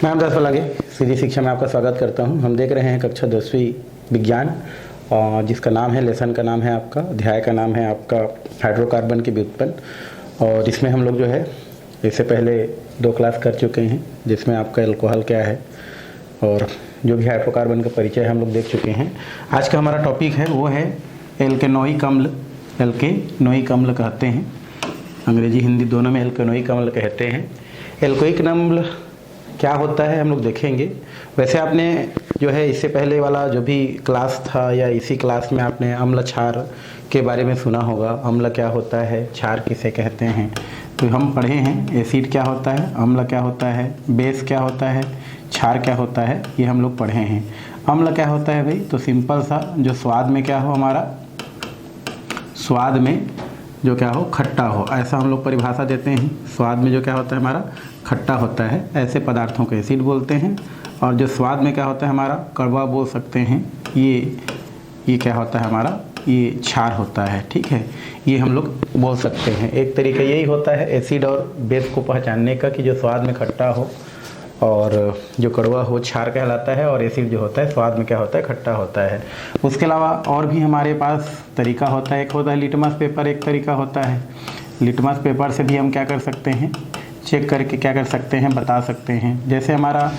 मैं रामदास पलागे सीधी शिक्षा में आपका स्वागत करता हूं। हम देख रहे हैं कक्षा 10वीं विज्ञान, और जिसका नाम है, लेसन का नाम है आपका, अध्याय का नाम है आपका हाइड्रोकार्बन के व्युत्पन्न। और इसमें हम लोग जो है इससे पहले 2 क्लास कर चुके हैं, जिसमें आपका एल्कोहल क्या है और जो भी हाइड्रोकार्बन का परिचय हम लोग देख चुके हैं। आज का हमारा टॉपिक है वो है एल्केनोइक अम्ल। एल्केनोइक अम्ल कहते हैं, अंग्रेजी हिंदी दोनों में एल्केनोइक अम्ल कहते हैं। एल्कोइक अम्ल क्या होता है हम लोग देखेंगे। वैसे आपने जो है इससे पहले वाला जो भी क्लास था या इसी क्लास में आपने अम्ल क्षार के बारे में सुना होगा। अम्ल क्या होता है, क्षार किसे कहते हैं, तो हम पढ़े हैं। एसिड क्या होता है, अम्ल क्या होता है, बेस क्या होता है, क्षार क्या होता है, ये हम लोग पढ़े हैं। अम्ल क्या होता है भाई, तो सिंपल सा, जो स्वाद में क्या हो, हमारा स्वाद में जो क्या हो, खट्टा हो, ऐसा हम लोग परिभाषा देते हैं। स्वाद में जो क्या होता है हमारा, खट्टा होता है, ऐसे पदार्थों को एसिड बोलते हैं। और जो स्वाद में क्या होता है हमारा, कड़वा बोल सकते हैं, ये क्या होता है हमारा, ये क्षार होता है। ठीक है, ये हम लोग बोल सकते हैं। एक तरीका यही होता है एसिड और बेस को पहचानने का, कि जो स्वाद में खट्टा हो और जो कड़वा हो, क्षार कहलाता है, और एसिड जो होता है स्वाद में क्या होता है, खट्टा होता है। उसके अलावा और भी हमारे पास तरीका होता है। एक होता है लिटमस पेपर, एक तरीका होता है। लिटमस पेपर से भी हम क्या कर सकते हैं, चेक करके क्या कर सकते हैं, बता सकते हैं। जैसे हमारा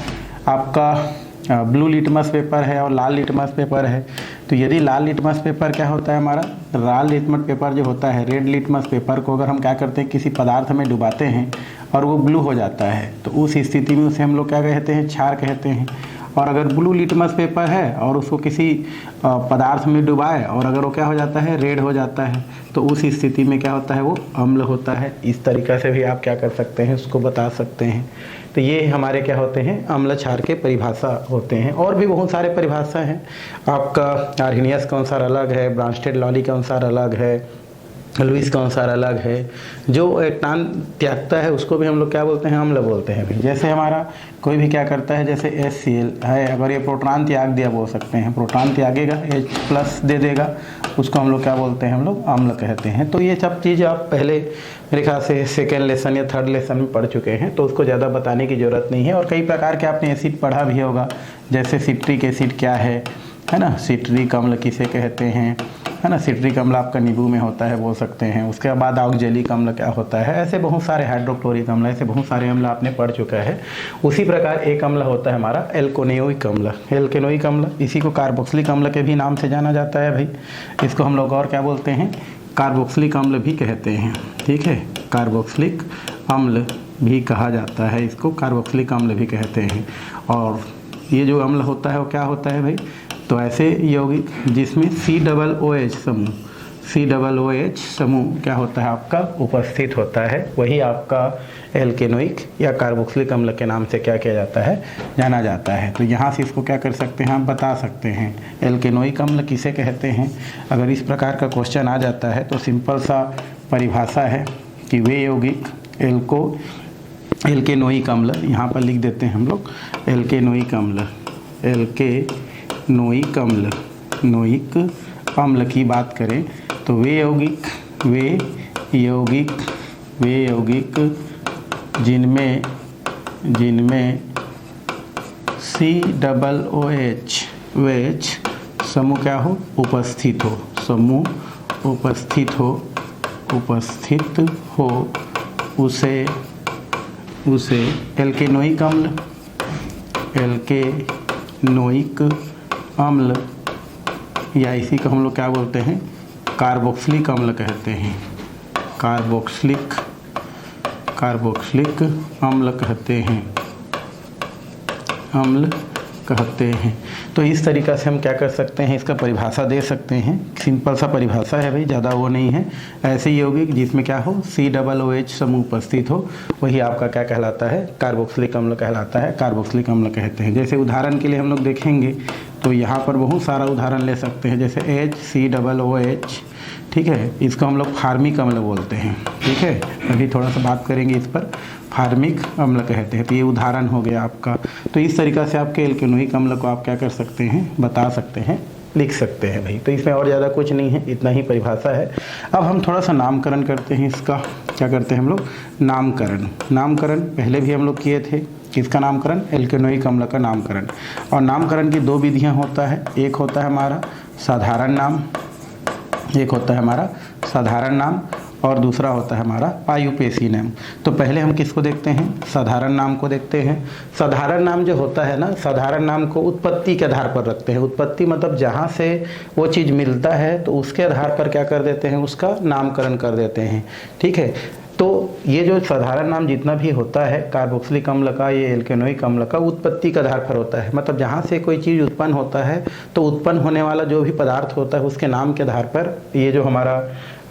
आपका ब्लू लिटमस पेपर है और लाल लिटमस पेपर है, तो यदि लाल लिटमस पेपर क्या होता है हमारा, लाल लिटमस पेपर जो होता है, रेड लिटमस पेपर को अगर हम क्या करते हैं, किसी पदार्थ में डुबाते हैं और वो ब्लू हो जाता है, तो उस स्थिति में उसे हम लोग क्या कहते हैं, क्षार कहते हैं। और अगर ब्लू लिटमस पेपर है और उसको किसी पदार्थ में डुबाए और अगर वो क्या हो जाता है, रेड हो जाता है, तो उस स्थिति में क्या होता है, वो अम्ल होता है। इस तरीक़ा से भी आप क्या कर सकते हैं, उसको बता सकते हैं। तो ये हमारे क्या होते हैं, अम्ल क्षार के परिभाषा होते हैं। और भी बहुत सारे परिभाषा हैं। आपका आर्हेनियस के अनुसार अलग है, ब्रांस्टेड लॉली के अनुसार अलग है, लुईस के अनुसार अलग है। जो एटान त्यागता है उसको भी हम लोग क्या बोलते हैं, अम्ल बोलते हैं। जैसे हमारा कोई भी क्या करता है, जैसे HCl है, अगर ये प्रोटॉन त्याग दिया बोल सकते हैं, प्रोटॉन त्यागेगा, H+ दे देगा, उसको हम लोग क्या बोलते हैं, हम लोग अम्ल कहते हैं। तो ये सब चीज़ आप पहले मेरे ख्याल से सेकेंड लेसन या थर्ड लेसन में पढ़ चुके हैं, तो उसको ज़्यादा बताने की ज़रूरत नहीं है। और कई प्रकार के आपने एसिड पढ़ा भी होगा, जैसे सिट्रिक एसिड क्या है ना, सिट्रिक अम्ल किसे कहते हैं, है ना। सिट्रिक अम्ल आपका नींबू में होता है बोल सकते हैं। उसके बाद ऑक्जेलिक अम्ल क्या होता है, ऐसे बहुत सारे, हाइड्रोक्लोरिक अम्ल, ऐसे बहुत सारे अम्ल आपने पढ़ चुका है। उसी प्रकार एक अम्ल होता है हमारा एल्केनोइक अम्ल। एल्केनोइक अम्ल, इसी को कार्बोक्सिलिक अम्ल के भी नाम से जाना जाता है भाई। इसको हम लोग और क्या बोलते हैं, कार्बोक्सिलिक अम्ल भी कहते हैं। ठीक है, कार्बोक्सिलिक अम्ल भी कहा जाता है, इसको कार्बोक्सिलिक अम्ल भी कहते हैं। और ये जो अम्ल होता है वो क्या होता है भाई, तो ऐसे यौगिक जिसमें COOH समूह, COOH समूह क्या होता है आपका, उपस्थित होता है, वही आपका एल्केनोइक या कार्बोक्सिलिक अम्ल के नाम से क्या किया जाता है, जाना जाता है। तो यहाँ से इसको क्या कर सकते हैं, हम बता सकते हैं एल्केनोइक अम्ल किसे कहते हैं। अगर इस प्रकार का क्वेश्चन आ जाता है तो सिंपल सा परिभाषा है कि वे यौगिक एल्केनोइक अम्ल, यहाँ पर लिख देते हैं हम लोग एल्केनोइक अम्ल, एल्केनोइक अम्ल, नोइक अम्ल की बात करें तो वे यौगिक जिनमें COOH समूह क्या हो, उपस्थित हो, समूह उपस्थित हो, उसे एल्केनोइक अम्ल या इसी को हम लोग क्या बोलते हैं, कार्बोक्सिलिक अम्ल कहते हैं। कार्बोक्सिलिक अम्ल कहते हैं। तो इस तरीक़ा से हम क्या कर सकते हैं, इसका परिभाषा दे सकते हैं। सिंपल सा परिभाषा है भाई, ज़्यादा वो नहीं है। ऐसे यौगिक जिसमें क्या हो, COOH समूह उपस्थित हो, वही आपका क्या कहलाता है, कार्बोक्सिलिक अम्ल कहलाता है, कार्बोक्सिलिक अम्ल कहते हैं। जैसे उदाहरण के लिए हम लोग देखेंगे तो यहाँ पर बहुत सारा उदाहरण ले सकते हैं, जैसे HCOOH। ठीक है, इसको हम लोग फार्मिक अम्ल बोलते हैं। ठीक है, अभी थोड़ा सा बात करेंगे इस पर, फार्मिक अम्ल कहते हैं। तो ये उदाहरण हो गया आपका। तो इस तरीक़ा से आपके एल्केनोइक अम्ल को आप क्या कर सकते हैं, बता सकते हैं, लिख सकते हैं भाई। तो इसमें और ज़्यादा कुछ नहीं है, इतना ही परिभाषा है। अब हम थोड़ा सा नामकरण करते हैं इसका। क्या करते हैं हम लोग, नामकरण। नामकरण पहले भी हम लोग किए थे, किसका नामकरण, एल्केनोइक अम्ल का नामकरण। और नामकरण की दो विधियां होता है, एक होता है हमारा साधारण नाम, एक होता है हमारा साधारण नाम और दूसरा होता है हमारा आयुपेशी नाम। तो पहले हम किसको देखते हैं, साधारण नाम को देखते हैं। साधारण नाम जो होता है ना, साधारण नाम को उत्पत्ति के आधार पर रखते हैं। उत्पत्ति मतलब जहाँ से वो चीज़ मिलता है तो उसके आधार पर क्या कर देते हैं, उसका नामकरण कर देते हैं। ठीक है, तो ये जो साधारण नाम जितना भी होता है कार्बोक्सिलिक अम्ल का, ये एल्केनोइक अम्ल का, उत्पत्ति के आधार पर होता है। मतलब जहाँ से कोई चीज़ उत्पन्न होता है तो उत्पन्न होने वाला जो भी पदार्थ होता है उसके नाम के आधार पर ये जो हमारा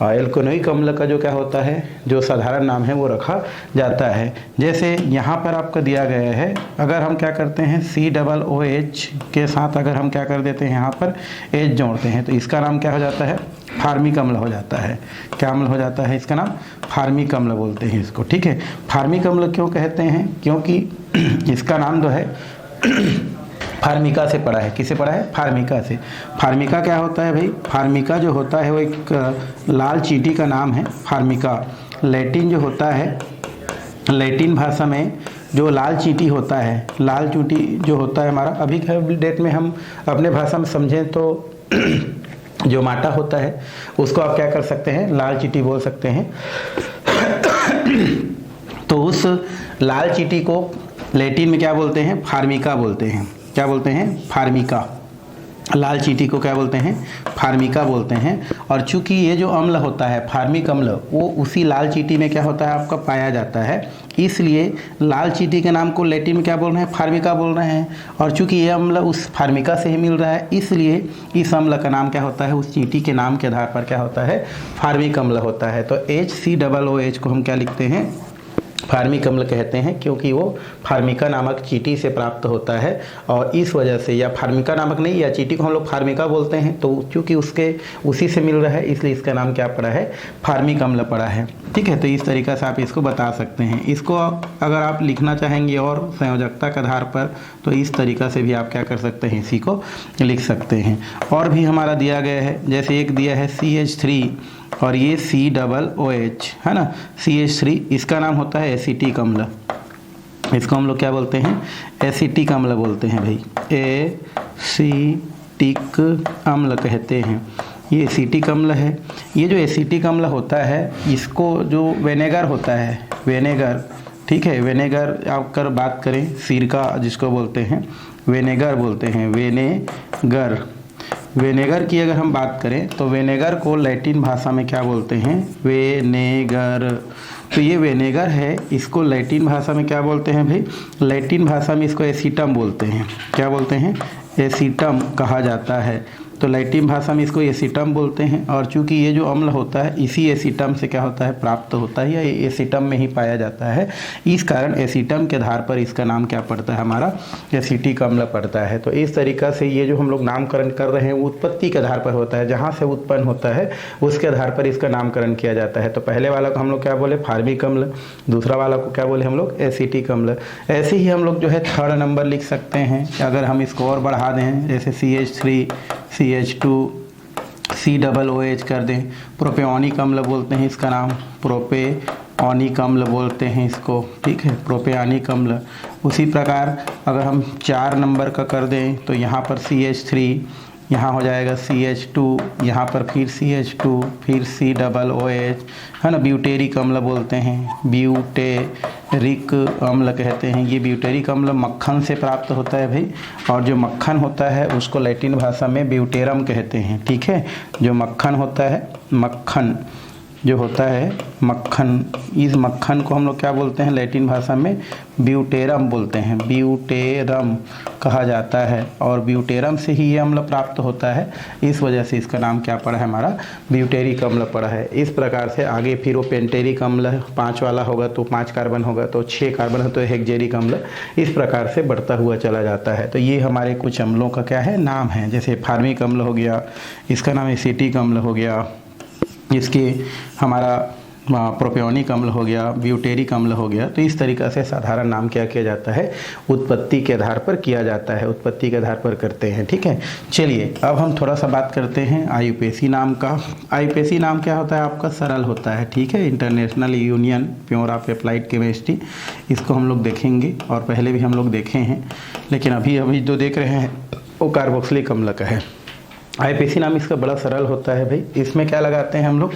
एल्केनोइक अम्ल का जो क्या होता है, जो साधारण नाम है वो रखा जाता है। जैसे यहाँ पर आपको दिया गया है, अगर हम क्या करते हैं COOH के साथ अगर हम क्या कर देते हैं यहाँ पर H जोड़ते हैं तो इसका नाम क्या हो जाता है, फार्मिक अम्ल हो जाता है। क्या अम्ल हो जाता है, इसका नाम फार्मिक अम्ल बोलते हैं इसको। ठीक है, फार्मिक अम्ल क्यों कहते हैं, क्योंकि इसका नाम जो है फार्मिका से पड़ा है। किसे पड़ा है, फार्मिका से। फार्मिका क्या होता है भाई, फार्मिका जो होता है वो एक लाल चींटी का नाम है। फार्मिका लैटिन जो होता है, लैटिन भाषा में जो लाल चींटी होता है, लाल चींटी जो होता है हमारा, अभी के डेट में हम अपने भाषा में समझें तो जो माटा होता है उसको आप क्या कर सकते हैं, लाल चींटी बोल सकते हैं। तो उस लाल चींटी को लैटिन में क्या बोलते हैं, फार्मिका बोलते हैं। क्या बोलते हैं, फार्मिका। लाल चींटी को क्या बोलते हैं, फार्मिका बोलते हैं। और चूंकि ये जो अम्ल होता है फार्मिक अम्ल, वो उसी लाल चींटी में क्या होता है आपका पाया जाता है, इसलिए लाल चींटी के नाम को लैटिन में क्या बोल रहे हैं, फार्मिका बोल रहे हैं। और चूंकि ये अम्ल उस फार्मिका से ही मिल रहा है, इसलिए इस अम्ल का नाम क्या होता है, उस चींटी के नाम के आधार पर क्या होता है, फार्मिक अम्ल होता है। तो HCOOH को हम क्या लिखते हैं, फार्मिक अम्ल कहते हैं, क्योंकि वो फार्मिका नामक चींटी से प्राप्त होता है। और इस वजह से, या फार्मिका नामक नहीं, या चींटी को हम लोग फार्मिका बोलते हैं, तो क्योंकि उसके उसी से मिल रहा है इसलिए इसका नाम क्या पड़ा है, फार्मिक अम्ल पड़ा है। ठीक है, तो इस तरीक़े से आप इसको बता सकते हैं। इसको अगर आप लिखना चाहेंगे और संयोजकता के आधार पर, तो इस तरीक़ा से भी आप क्या कर सकते हैं, इसी को लिख सकते हैं। और भी हमारा दिया गया है, जैसे एक दिया है CH3 और ये COOH है ना, CH3 इसका नाम होता है एसिटिक अम्ल। इसको हम लोग क्या बोलते हैं, एसिटिक अम्ल बोलते हैं भाई, एसिटिक अम्ल कहते हैं। ये एसिटिक अम्ल है। ये जो एसिटिक अम्ल होता है, इसको जो विनेगर होता है, विनेगर, ठीक है, विनेगर आप कर बात करें, सिरका जिसको बोलते हैं विनेगर बोलते हैं, विनेगर। विनेगर की अगर हम बात करें तो विनेगर को लैटिन भाषा में क्या बोलते हैं, विनेगर। तो ये विनेगर है, इसको लैटिन भाषा में क्या बोलते हैं भाई, लैटिन भाषा में इसको एसिटम बोलते हैं। क्या बोलते हैं, एसिटम कहा जाता है। तो लैटिन भाषा में इसको एसिटम बोलते हैं। और चूंकि ये जो अम्ल होता है इसी एसिटम से क्या होता है, प्राप्त होता है, या एसिटम में ही पाया जाता है, इस कारण एसिटम के आधार पर इसका नाम क्या पड़ता है, हमारा एसिटिक अम्ल पड़ता है। तो इस तरीक़ा से ये जो हम लोग नामकरण कर रहे हैं उत्पत्ति के आधार पर होता है, जहाँ से उत्पन्न होता है उसके आधार पर इसका नामकरण किया जाता है। तो पहले वाला को हम लोग क्या बोले, फार्मिक अम्ल, दूसरा वाला को क्या बोले हम लोग, एसिटिक अम्ल। ऐसे ही हम लोग जो है थर्ड नंबर लिख सकते हैं। अगर हम इसको और बढ़ा दें, जैसे CH3 CH2 COOH कर दें, प्रोपेओनिक अम्ल बोलते हैं इसका नाम, प्रोपेओनिक अम्ल बोलते हैं इसको। ठीक है, प्रोपेओनिक अम्ल। उसी प्रकार अगर हम 4 नंबर का कर दें तो यहाँ पर CH3, यहाँ हो जाएगा CH2, यहाँ पर फिर CH2, फिर COOH है ना, ब्यूटेरिक अम्ल बोलते हैं, ब्यूटेरिक अम्ल कहते हैं। ये ब्यूटेरिक अम्ल मक्खन से प्राप्त होता है भाई, और जो मक्खन होता है उसको लैटिन भाषा में ब्यूटेरम कहते हैं। ठीक है, जो मक्खन होता है, मक्खन जो होता है, मक्खन, इस मक्खन को हम लोग क्या बोलते हैं, लैटिन भाषा में ब्यूटेरम बोलते हैं, ब्यूटेरम कहा जाता है। और ब्यूटेरम से ही ये अम्ल प्राप्त होता है, इस वजह से इसका नाम क्या पड़ा है, हमारा ब्यूटेरिक अम्ल पड़ा है। इस प्रकार से आगे फिर वो पेंटेरिक अम्ल 5 वाला होगा तो 5 कार्बन होगा, तो 6 कार्बन है तो हेक्सेरिक अम्ल, इस प्रकार से बढ़ता हुआ चला जाता है। तो ये हमारे कुछ अम्लों का क्या है, नाम है। जैसे फार्मिक अम्ल हो गया, इसका नाम एसिटिक अम्ल हो गया, इसके हमारा प्रोपियोनिक अम्ल हो गया, ब्यूटेरिक अम्ल हो गया। तो इस तरीक़ा से साधारण नाम क्या किया जाता है, उत्पत्ति के आधार पर किया जाता है, उत्पत्ति के आधार पर करते हैं। ठीक है, चलिए अब हम थोड़ा सा बात करते हैं आयुपेसी नाम का। आयुपेसी नाम क्या होता है आपका, सरल होता है। ठीक है, international union pure of applied chemistry, इसको हम लोग देखेंगे और पहले भी हम लोग देखे हैं, लेकिन अभी जो देख रहे हैं वो कार्बोक्सिलिक अम्ल का है। आईपीसी नाम इसका बड़ा सरल होता है भाई। इसमें क्या लगाते हैं हम लोग,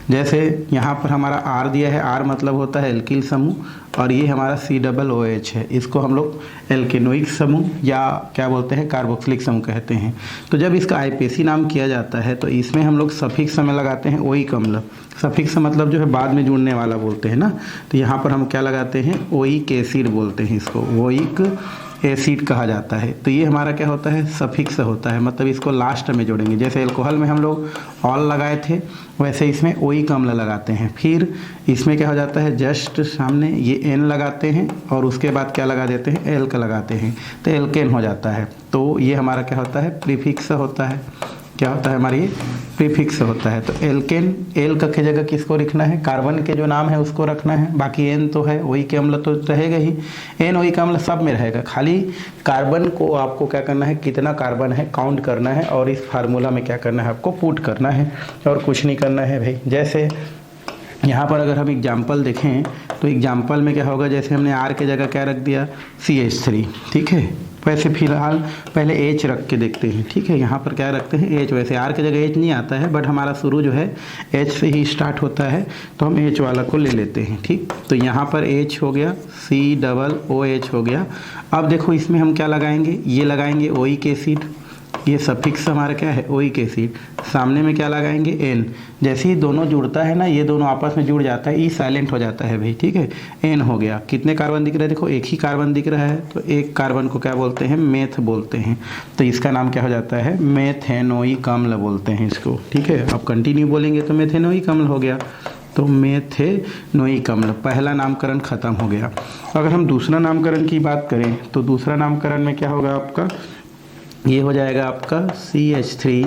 जैसे यहाँ पर हमारा आर दिया है, आर मतलब होता है एल्किल समूह, और ये हमारा COOH है, इसको हम लोग एल्केनोइक समूह या क्या बोलते हैं कार्बोक्सिलिक समूह कहते हैं। तो जब इसका आईपीसी नाम किया जाता है तो इसमें हम लोग सफिक्स में लगाते हैं ओइक अम्ल। सफिक्स मतलब जो है बाद में जुड़ने वाला बोलते हैं ना, तो यहाँ पर हम क्या लगाते हैं, ओइक एसिड बोलते हैं इसको, ओइक एसिड कहा जाता है। तो ये हमारा क्या होता है, सफिक्स होता है, मतलब इसको लास्ट में जोड़ेंगे। जैसे अल्कोहल में हम लोग ऑल लगाए थे, वैसे इसमें ओइक अम्ल लगाते हैं। फिर इसमें क्या हो जाता है, जस्ट सामने ये एन लगाते हैं और उसके बाद क्या लगा देते हैं, एल्क लगाते हैं, तो एल्केन हो जाता है। तो ये हमारा क्या होता है, प्रीफिक्स होता है। क्या होता है हमारी, प्रीफिक्स होता है। तो एल्केन, एल की जगह किसको लिखना है, कार्बन के जो नाम है उसको रखना है। बाकी एन तो है, ओइक अम्ल तो रहेगा ही, एन ओइक अम्ल सब में रहेगा। खाली कार्बन को आपको क्या करना है, कितना कार्बन है काउंट करना है और इस फार्मूला में क्या करना है, आपको पुट करना है और कुछ नहीं करना है भाई। जैसे यहाँ पर अगर हम एग्जाम्पल देखें तो एग्जाम्पल में क्या होगा, जैसे हमने आर के जगह क्या रख दिया, CH3। ठीक है, वैसे फिलहाल पहले H रख के देखते हैं। ठीक है, यहाँ पर क्या रखते हैं, H। वैसे R की जगह H नहीं आता है, बट हमारा शुरू जो है H से ही स्टार्ट होता है, तो हम H वाला को ले लेते हैं। ठीक, तो यहाँ पर H हो गया, COOH हो गया। अब देखो इसमें हम क्या लगाएंगे, ये लगाएंगे ओइक एसिड, ये सफिक्स हमारा क्या है, ओइक एसिड। सामने में क्या लगाएंगे, एन। जैसे ही दोनों जुड़ता है ना, ये दोनों आपस में जुड़ जाता है, ई साइलेंट हो जाता है भाई। ठीक है, एन हो गया। कितने कार्बन दिख रहे हैं, देखो एक ही कार्बन दिख रहा है, तो एक कार्बन को क्या बोलते हैं, मेथ बोलते हैं। तो इसका नाम क्या हो जाता है, मेथेनोइक अम्ल बोलते हैं इसको। ठीक है, अब कंटिन्यू बोलेंगे तो मेथेनोइक अम्ल हो गया। तो मेथेनोइक अम्ल, पहला नामकरण खत्म हो गया। अगर हम दूसरा नामकरण की बात करें तो दूसरा नामकरण में क्या होगा आपका, ये हो जाएगा आपका CH3,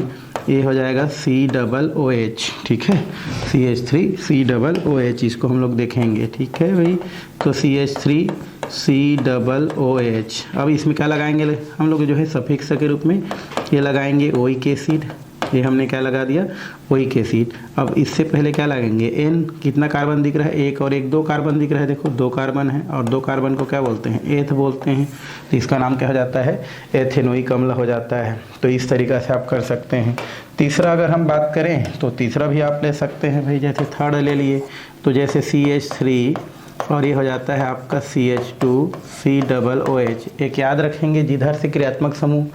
ये हो जाएगा COOH। ठीक है, CH3 COOH, इसको हम लोग देखेंगे। ठीक है भाई, तो CH3 COOH। अब इसमें क्या लगाएंगे हम लोग, जो है सफिक्स के रूप में ये लगाएंगे ओइक एसिड। ये हमने क्या लगा दिया, ओइक एसिड। अब इससे पहले क्या लगाएंगे, एन। कितना कार्बन दिख रहा है, एक और एक, दो कार्बन दिख रहा है। देखो दो कार्बन है और दो कार्बन को क्या बोलते हैं, एथ बोलते हैं। तो इसका नाम क्या हो जाता है, एथेनोइक अम्ल हो जाता है। तो इस तरीक़ा से आप कर सकते हैं। तीसरा अगर हम बात करें तो तीसरा भी आप ले सकते हैं भाई। जैसे थर्ड ले लिए तो जैसे CH3 और ये हो जाता है आपका CH2 COOH। एक याद रखेंगे, जिधर से क्रियात्मक समूह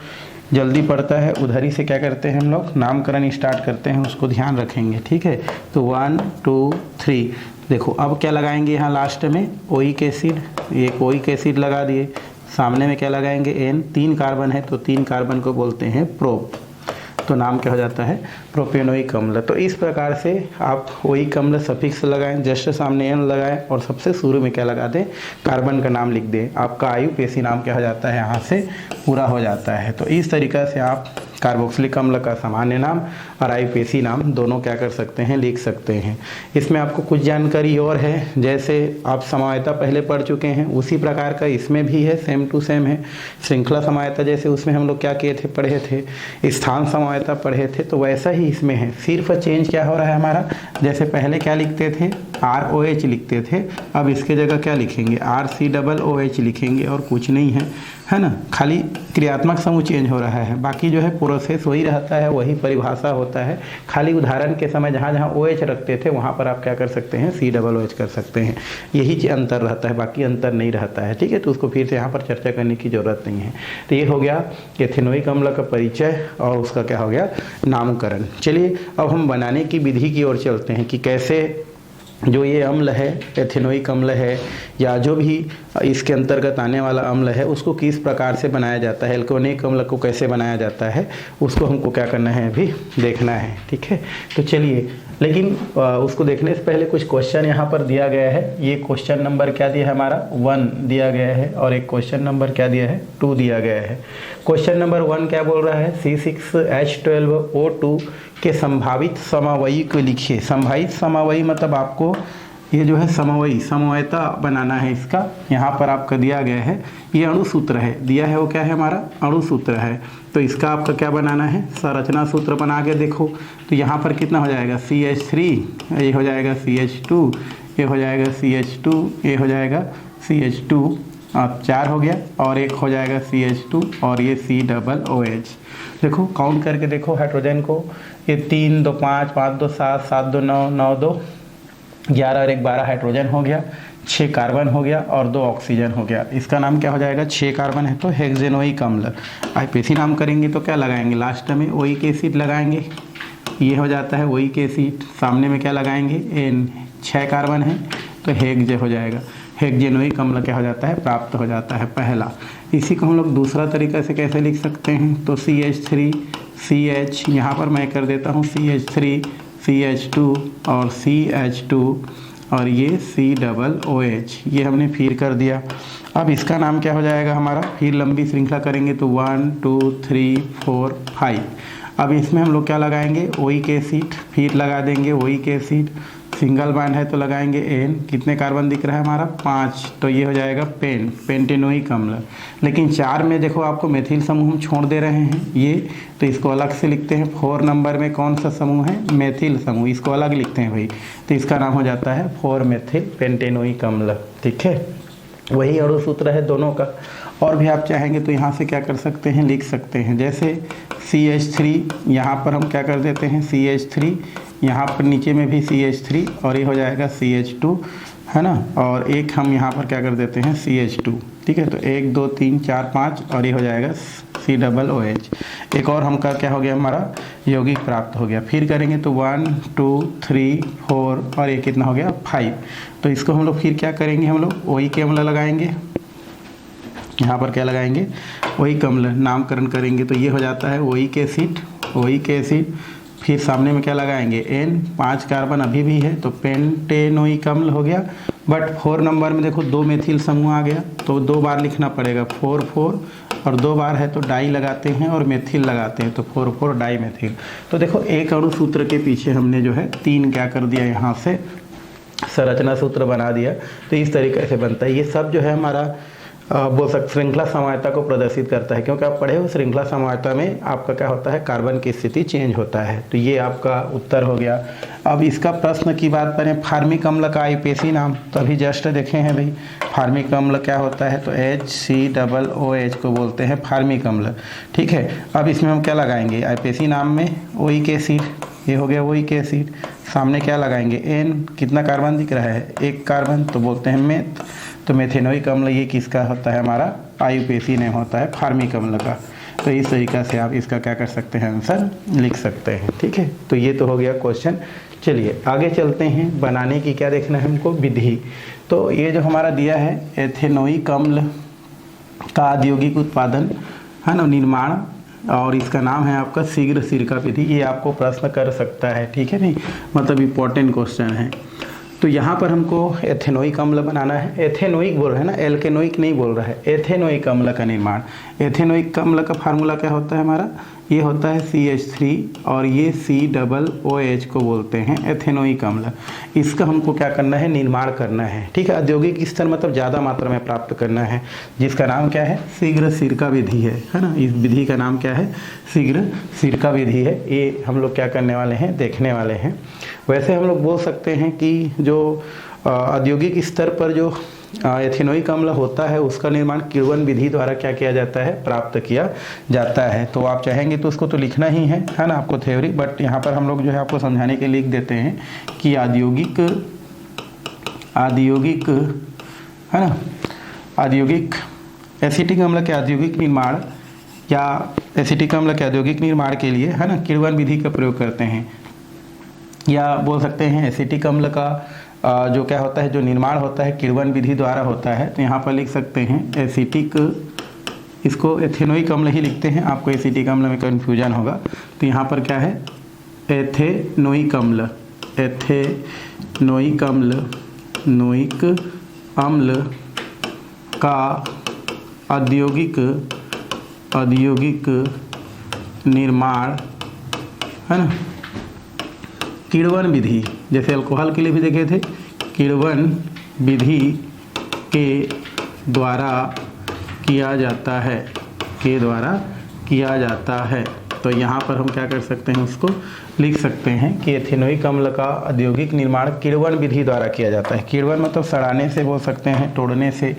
जल्दी पड़ता है उधर ही से क्या करते हैं हम लोग, नामकरण स्टार्ट करते हैं, उसको ध्यान रखेंगे। ठीक है, तो 1 2 3। देखो अब क्या लगाएंगे यहाँ लास्ट में, ओइक एसिड। एक ओइक एसिड लगा दिए, सामने में क्या लगाएंगे, एन। 3 कार्बन है तो 3 कार्बन को बोलते हैं प्रोप। तो नाम क्या हो जाता है, प्रोपेनोइक अम्ल। तो इस प्रकार से आप ओइक अम्ल सफिक्स लगाएं, जस्ट सामने एन लगाएं और सबसे शुरू में क्या लगा दें, कार्बन का नाम लिख दें। आपका आयुपेसी नाम क्या हो जाता है, यहाँ से पूरा हो जाता है। तो इस तरीक़ा से आप कार्बोक्सिलिक अम्ल का सामान्य नाम और आयुपेसी नाम दोनों क्या कर सकते हैं, लिख सकते हैं। इसमें आपको कुछ जानकारी और है, जैसे आप समवायता पहले पढ़ चुके हैं उसी प्रकार का इसमें भी है, सेम टू सेम है। श्रृंखला समवायता जैसे उसमें हम लोग क्या किए थे, पढ़े थे, स्थान समवायता पढ़े थे, तो वैसा ही इसमें है। सिर्फ चेंज क्या हो रहा है हमारा, जैसे पहले क्या लिखते थे, ROH लिखते थे, अब इसके जगह क्या लिखेंगे, RCOOH लिखेंगे और कुछ नहीं है ना। खाली क्रियात्मक समूह चेंज हो रहा है, बाकी जो है प्रोसेस वही रहता है, वही परिभाषा होता है। खाली उदाहरण के समय जहाँ जहाँ OH रखते थे वहाँ पर आप क्या कर सकते हैं, COOH कर सकते हैं। यही अंतर रहता है, बाकी अंतर नहीं रहता है। ठीक है, तो उसको फिर से यहाँ पर चर्चा करने की ज़रूरत नहीं है। तो ये हो गया एथेनोइक अम्ल का परिचय और उसका क्या हो गया, नामकरण। चलिए अब हम बनाने की विधि की ओर चलते हैं कि कैसे जो ये अम्ल है, एथेनोइक अम्ल है या जो भी इसके अंतर्गत आने वाला अम्ल है, उसको किस प्रकार से बनाया जाता है, एल्कोनिक अम्ल को कैसे बनाया जाता है, उसको हमको क्या करना है, अभी देखना है। ठीक है, तो चलिए लेकिन उसको देखने से पहले कुछ क्वेश्चन यहाँ पर दिया गया है। ये क्वेश्चन नंबर क्या दिया है हमारा 1 दिया गया है और एक क्वेश्चन नंबर क्या दिया है 2 दिया गया है। क्वेश्चन नंबर 1 क्या बोल रहा है C6H12O2 के संभावित समवयी को लिखिए। संभावित समवयी मतलब आपको ये जो है समवयी समवयता बनाना है इसका। यहाँ पर आपका दिया गया है, ये अणु सूत्र है दिया है, वो क्या है हमारा अणु सूत्र है। तो इसका आपका क्या बनाना है संरचना सूत्र बना के देखो। तो यहाँ पर कितना हो जाएगा CH3, ये हो जाएगा CH2, ये हो जाएगा CH2, ये हो जाएगा CH2, अब 4 हो गया और एक हो जाएगा CH2 और ये COOH। देखो काउंट करके देखो हाइड्रोजन को, ये 3 2 5 5 2 7 7 2 9 9 2 11 और 1 12 हाइड्रोजन हो गया, 6 कार्बन हो गया और 2 ऑक्सीजन हो गया। इसका नाम क्या हो जाएगा 6 कार्बन है तो हेक्सेनोइक अम्ल। IPAC नाम करेंगे तो क्या लगाएंगे लास्ट में ओइक एसिड लगाएंगे, ये हो जाता है ओइक एसिड। सामने में क्या लगाएंगे N, 6 कार्बन है तो हेक्जे हो जाएगा। हेक्सेनोइक अम्ल क्या हो जाता है प्राप्त हो जाता है पहला। इसी को हम लोग दूसरा तरीका से कैसे लिख सकते हैं तो CH3 CH, यहाँ पर मैं कर देता हूँ CH3 CH2 और CH2 और ये COOH, ये हमने फिर कर दिया। अब इसका नाम क्या हो जाएगा हमारा, फिर लंबी श्रृंखला करेंगे तो 1 2 3 4 5। अब इसमें हम लोग क्या लगाएंगे ओइक एसिड, फिर लगा देंगे ओइक एसिड, सिंगल बॉन्ड है तो लगाएंगे N, कितने कार्बन दिख रहा है हमारा 5, तो ये हो जाएगा पेंटेनोइक अम्ल। लेकिन 4 में देखो आपको मेथिल समूह हम छोड़ दे रहे हैं ये, तो इसको अलग से लिखते हैं। 4 नंबर में कौन सा समूह है मेथिल समूह, इसको अलग लिखते हैं भाई, तो इसका नाम हो जाता है 4 मेथिल पेंटेनोइक अम्ल। ठीक है, वही अणु सूत्र है दोनों का। और भी आप चाहेंगे तो यहाँ से क्या कर सकते हैं लिख सकते हैं, जैसे CH3 यहाँ पर हम क्या कर देते हैं CH3, यहाँ पर नीचे में भी CH3 और ये हो जाएगा CH2 है ना, और एक हम यहाँ पर क्या कर देते हैं CH2। ठीक है, तो 1 2 3 4 5 और ये हो जाएगा COOH। एक और हमका क्या हो गया हमारा यौगिक प्राप्त हो गया। फिर करेंगे तो 1 2 3 4 और ये कितना हो गया 5। तो इसको हम लोग फिर क्या करेंगे, हम लोग ओइक अम्ल लगाएंगे, यहाँ पर क्या लगाएंगे ओइक अम्ल नामकरण करेंगे तो ये हो जाता है ओइक एसिड, ओइक एसिड। फिर सामने में क्या लगाएंगे N, 5 कार्बन अभी भी है तो पेंटेनोइक अम्ल हो गया। बट 4 नंबर में देखो 2 मेथिल समूह आ गया तो 2 बार लिखना पड़ेगा 4 4 और 2 बार है तो डाई लगाते हैं और मेथिल लगाते हैं तो 4 4 डाई मेथिल। तो देखो एक अणु सूत्र के पीछे हमने जो है 3 क्या कर दिया यहाँ से संरचना सूत्र बना दिया। तो इस तरीके से बनता है। ये सब जो है हमारा बोल सकते श्रृंखला समवायता को प्रदर्शित करता है, क्योंकि आप पढ़े हो श्रृंखला समवायता में आपका क्या होता है कार्बन की स्थिति चेंज होता है। तो ये आपका उत्तर हो गया। अब इसका प्रश्न की बात करें फार्मिक अम्ल का IPAC नाम, तो अभी जस्ट देखे हैं भाई फार्मिक अम्ल क्या होता है तो HCOOH को बोलते हैं फार्मिक अम्ल। ठीक है, अब इसमें हम क्या लगाएंगे IPAC नाम में ओइक एसिड, ये हो गया ओइक एसिड। सामने क्या लगाएंगे N, कितना कार्बन दिख रहा है 1 कार्बन तो बोलते हैं मेथ, तो मेथेनोइक अम्ल ये किसका होता है हमारा IUPAC नेम होता है फार्मिक अम्ल का। तो इस तरीक़ा से आप इसका क्या कर सकते हैं आंसर लिख सकते हैं। ठीक है, तो ये तो हो गया क्वेश्चन। चलिए आगे चलते हैं, बनाने की क्या देखना है हमको विधि। तो ये जो हमारा दिया है एथेनोइक अम्ल का औद्योगिक उत्पादन है ना निर्माण, और इसका नाम है आपका शीघ्र सिरका विधि। ये आपको प्रश्न कर सकता है, ठीक है नहीं, मतलब इम्पोर्टेंट क्वेश्चन है। तो यहाँ पर हमको एथेनोइक अम्ल बनाना है। एथेनोइक बोल रहे हैं ना, एल्केनोइक नहीं बोल रहा है, एथेनोइक अम्ल का निर्माण। एथेनोइक अम्ल का फार्मूला क्या होता है हमारा, ये होता है CH3 और ये COOH को बोलते हैं एथेनोइक अम्ल। इसका हमको क्या करना है निर्माण करना है। ठीक है, औद्योगिक स्तर मतलब ज़्यादा मात्रा में प्राप्त करना है, जिसका नाम क्या है शीघ्र सिरका विधि है ना। इस विधि का नाम क्या है शीघ्र सिरका विधि है। ये हम लोग क्या करने वाले हैं देखने वाले हैं। वैसे हम लोग बोल सकते हैं कि जो औद्योगिक स्तर पर जो एथेनोइक अम्ल होता है उसका निर्माण किण्वन विधि द्वारा क्या किया जाता है प्राप्त किया जाता है। तो आप चाहेंगे तो उसको तो लिखना ही है ना आपको थ्योरी, बट यहाँ पर हम लोग जो है आपको समझाने के लिए लिख देते हैं कि औद्योगिक है ना औद्योगिक एसिटिक अम्ल के औद्योगिक निर्माण या एसिटिक अम्ल के औद्योगिक निर्माण के लिए है ना किण्वन विधि का प्रयोग करते हैं, या बोल सकते हैं एसिटिक अम्ल का जो क्या होता है जो निर्माण होता है किण्वन विधि द्वारा होता है। तो यहाँ पर लिख सकते हैं एसिटिक, इसको एथेनोइक अम्ल ही लिखते हैं, आपको एसिटिक अम्ल में कन्फ्यूजन होगा। तो यहाँ पर क्या है एथेनोइक अम्ल, एथेनोइक अम्ल का औद्योगिक निर्माण, है ना, किण्वन विधि, जैसे अल्कोहल के लिए भी देखे थे, किण्वन विधि के द्वारा किया जाता है। तो यहाँ पर हम क्या कर सकते हैं, उसको लिख सकते हैं कि एथेनोइक अम्ल का औद्योगिक निर्माण किण्वन विधि द्वारा किया जाता है। किण्वन मतलब सड़ाने से बोल सकते हैं, तोड़ने से,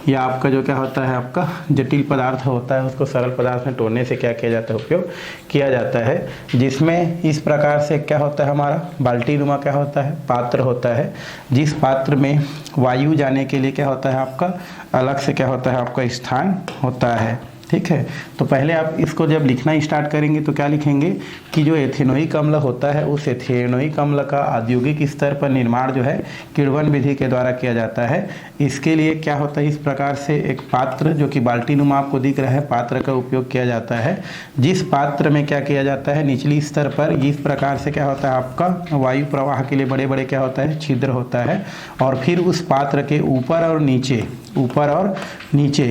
या आपका जो क्या होता है, आपका जटिल पदार्थ होता है उसको सरल पदार्थ में तोड़ने से क्या किया जाता है, उपयोग किया जाता है। जिसमें इस प्रकार से क्या होता है, हमारा बाल्टी नुमा क्या होता है, पात्र होता है, जिस पात्र में वायु जाने के लिए क्या होता है, आपका अलग से क्या होता है, आपका स्थान होता है। ठीक है, तो पहले आप इसको जब लिखना स्टार्ट करेंगे तो क्या लिखेंगे कि जो एथेनोइक अम्ल होता है उस एथेनोइक अम्ल का औद्योगिक स्तर पर निर्माण जो है किण्वन विधि के द्वारा किया जाता है। इसके लिए क्या होता है, इस प्रकार से एक पात्र जो कि बाल्टी नुमा आपको दिख रहा है, पात्र का उपयोग किया जाता है। जिस पात्र में क्या किया जाता है, निचली स्तर पर इस प्रकार से क्या होता है, आपका वायु प्रवाह के लिए बड़े बड़े क्या होता है, छिद्र होता है, और फिर उस पात्र के ऊपर और नीचे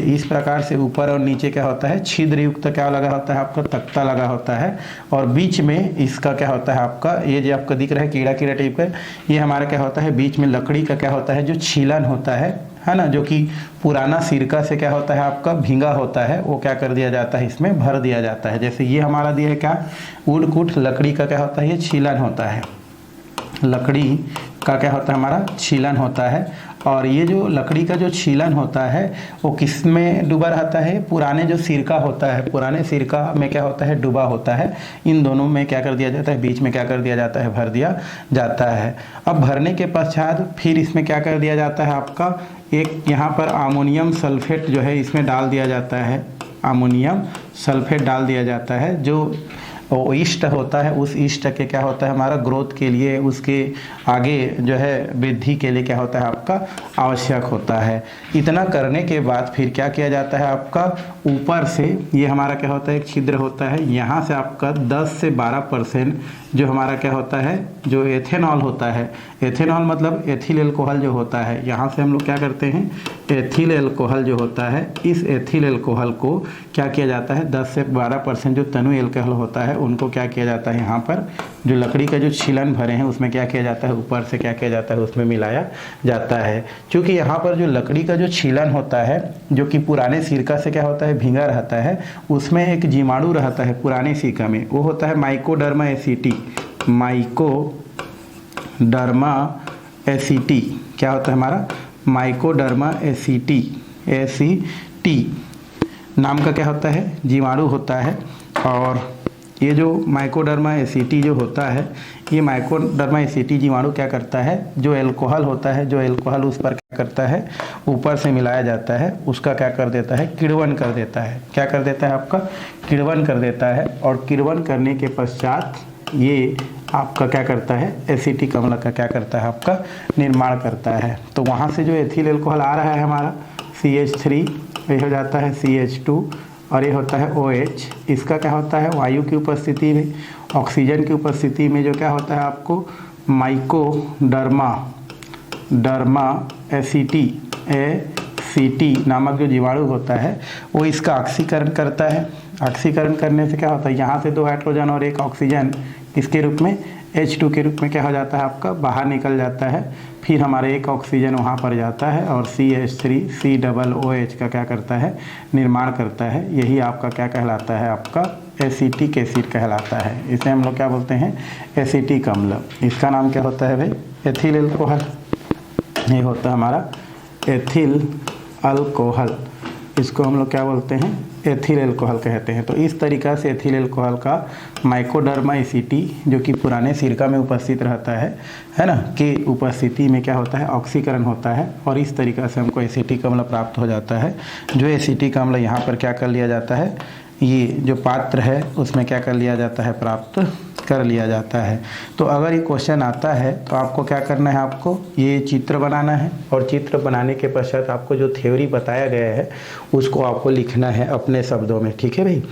इस प्रकार से ऊपर और नीचे क्या होता है, छिद्र युक्त क्या लगा होता है, आपका तख्ता लगा होता है, और बीच में इसका क्या होता है, आपका ये जो आपका दिख रहा है कीड़ा टाइप का, ये हमारा क्या होता है, बीच में लकड़ी का क्या होता है, जो छीलन होता है ना, जो कि पुराना सिरका से क्या होता है, आपका भींगा होता है, वो क्या कर दिया जाता है, इसमें भर दिया जाता है। जैसे ये हमारा दिया है क्या, उडकुट लकड़ी का क्या होता है, ये छीलन होता है, लकड़ी का क्या होता है, हमारा छीलन होता है। और ये जो लकड़ी का जो छीलन होता है वो किस में डूबा रहता है, पुराने जो सिरका होता है, पुराने सिरका में क्या होता है, डूबा होता है। इन दोनों में क्या कर दिया जाता है, बीच में क्या कर दिया जाता है, भर दिया जाता है। अब भरने के पश्चात फिर इसमें क्या कर दिया जाता है, आपका एक यहाँ पर अमोनियम सल्फेट जो है इसमें डाल दिया जाता है, अमोनियम सल्फेट डाल दिया जाता है, जो वो ईस्ट होता है, उस ईस्ट के क्या होता है, हमारा ग्रोथ के लिए, उसके आगे जो है वृद्धि के लिए क्या होता है, आपका आवश्यक होता है। इतना करने के बाद फिर क्या किया जाता है, आपका ऊपर से ये हमारा क्या होता है, एक छिद्र होता है, यहाँ से आपका 10 से 12% जो हमारा क्या होता है, जो एथेनॉल होता है, एथेनॉल मतलब एथिल एल्कोहल जो होता है, यहाँ से हम लोग क्या करते हैं, एथिल एल्कोहल जो होता है, इस एथिल एल्कोहल को क्या किया जाता है, 10 से 12% जो तनु एल्कोहल होता है उनको क्या किया जाता है, यहाँ पर जो लकड़ी का जो छीलन भरे हैं उसमें क्या किया जाता है, ऊपर से क्या किया जाता है, उसमें मिलाया जाता है। क्योंकि यहाँ पर जो लकड़ी का जो छीलन होता है, जो कि पुराने सिरका से क्या होता है, भींगा रहता है, उसमें एक जीवाणु रहता है पुराने सिरका में, वो होता है माइकोडर्मा एसिटी, माइकोडर्मा एसिटी, क्या होता है हमारा, माइकोडर्मा एसिटी नाम का क्या होता है, जीवाणु होता है। और ये जो माइकोडर्मा एसिटी जो होता है, ये माइकोडर्मा एसिटी जीवाणु क्या करता है, जो एल्कोहल होता है, जो एल्कोहल उस पर क्या करता है, ऊपर से मिलाया जाता है, उसका क्या कर देता है, किण्वन कर देता है। क्या कर देता है, आपका किण्वन कर देता है। और किण्वन करने के पश्चात ये आपका क्या करता है, एसिटिक अम्ल का क्या करता है, आपका निर्माण करता है। तो वहाँ से जो एथिल एल्कोहल आ रहा है हमारा CH3, ये हो जाता है CH2, और ये होता है OH। इसका क्या होता है, वायु की उपस्थिति में, ऑक्सीजन की उपस्थिति में जो क्या होता है, आपको माइकोडर्मा एसिटी नामक जो जीवाणु होता है वो इसका ऑक्सीकरण करता है। ऑक्सीकरण करने से क्या होता है, यहाँ से 2 हाइड्रोजन और 1 ऑक्सीजन इसके रूप में H2 के रूप में क्या हो जाता है, आपका बाहर निकल जाता है। फिर हमारे 1 ऑक्सीजन वहाँ पर जाता है और CH3 COOH का क्या करता है, निर्माण करता है। यही आपका क्या कहलाता है, आपका एसिटिक एसिड कहलाता है। इसे हम लोग क्या बोलते हैं, एसिटिक अम्ल। इसका नाम क्या होता है भाई, एथिल एल्कोहल। ये होता है हमारा एथिल अल्कोहल, इसको हम लोग क्या बोलते हैं, एथिल एल्कोहल कहते हैं। तो इस तरीक़ा से एथिल एल्कोहल का माइकोडर्मा एसिटी जो कि पुराने सिरका में उपस्थित रहता है ना, के उपस्थिति में क्या होता है, ऑक्सीकरण होता है, और इस तरीक़ा से हमको एसिटिक अम्ल प्राप्त हो जाता है। जो एसिटिक अम्ल यहाँ पर क्या कर लिया जाता है, ये जो पात्र है उसमें क्या कर लिया जाता है, प्राप्त कर लिया जाता है। तो अगर ये क्वेश्चन आता है तो आपको क्या करना है, आपको ये चित्र बनाना है, और चित्र बनाने के पश्चात आपको जो थ्योरी बताया गया है उसको आपको लिखना है अपने शब्दों में। ठीक है भाई,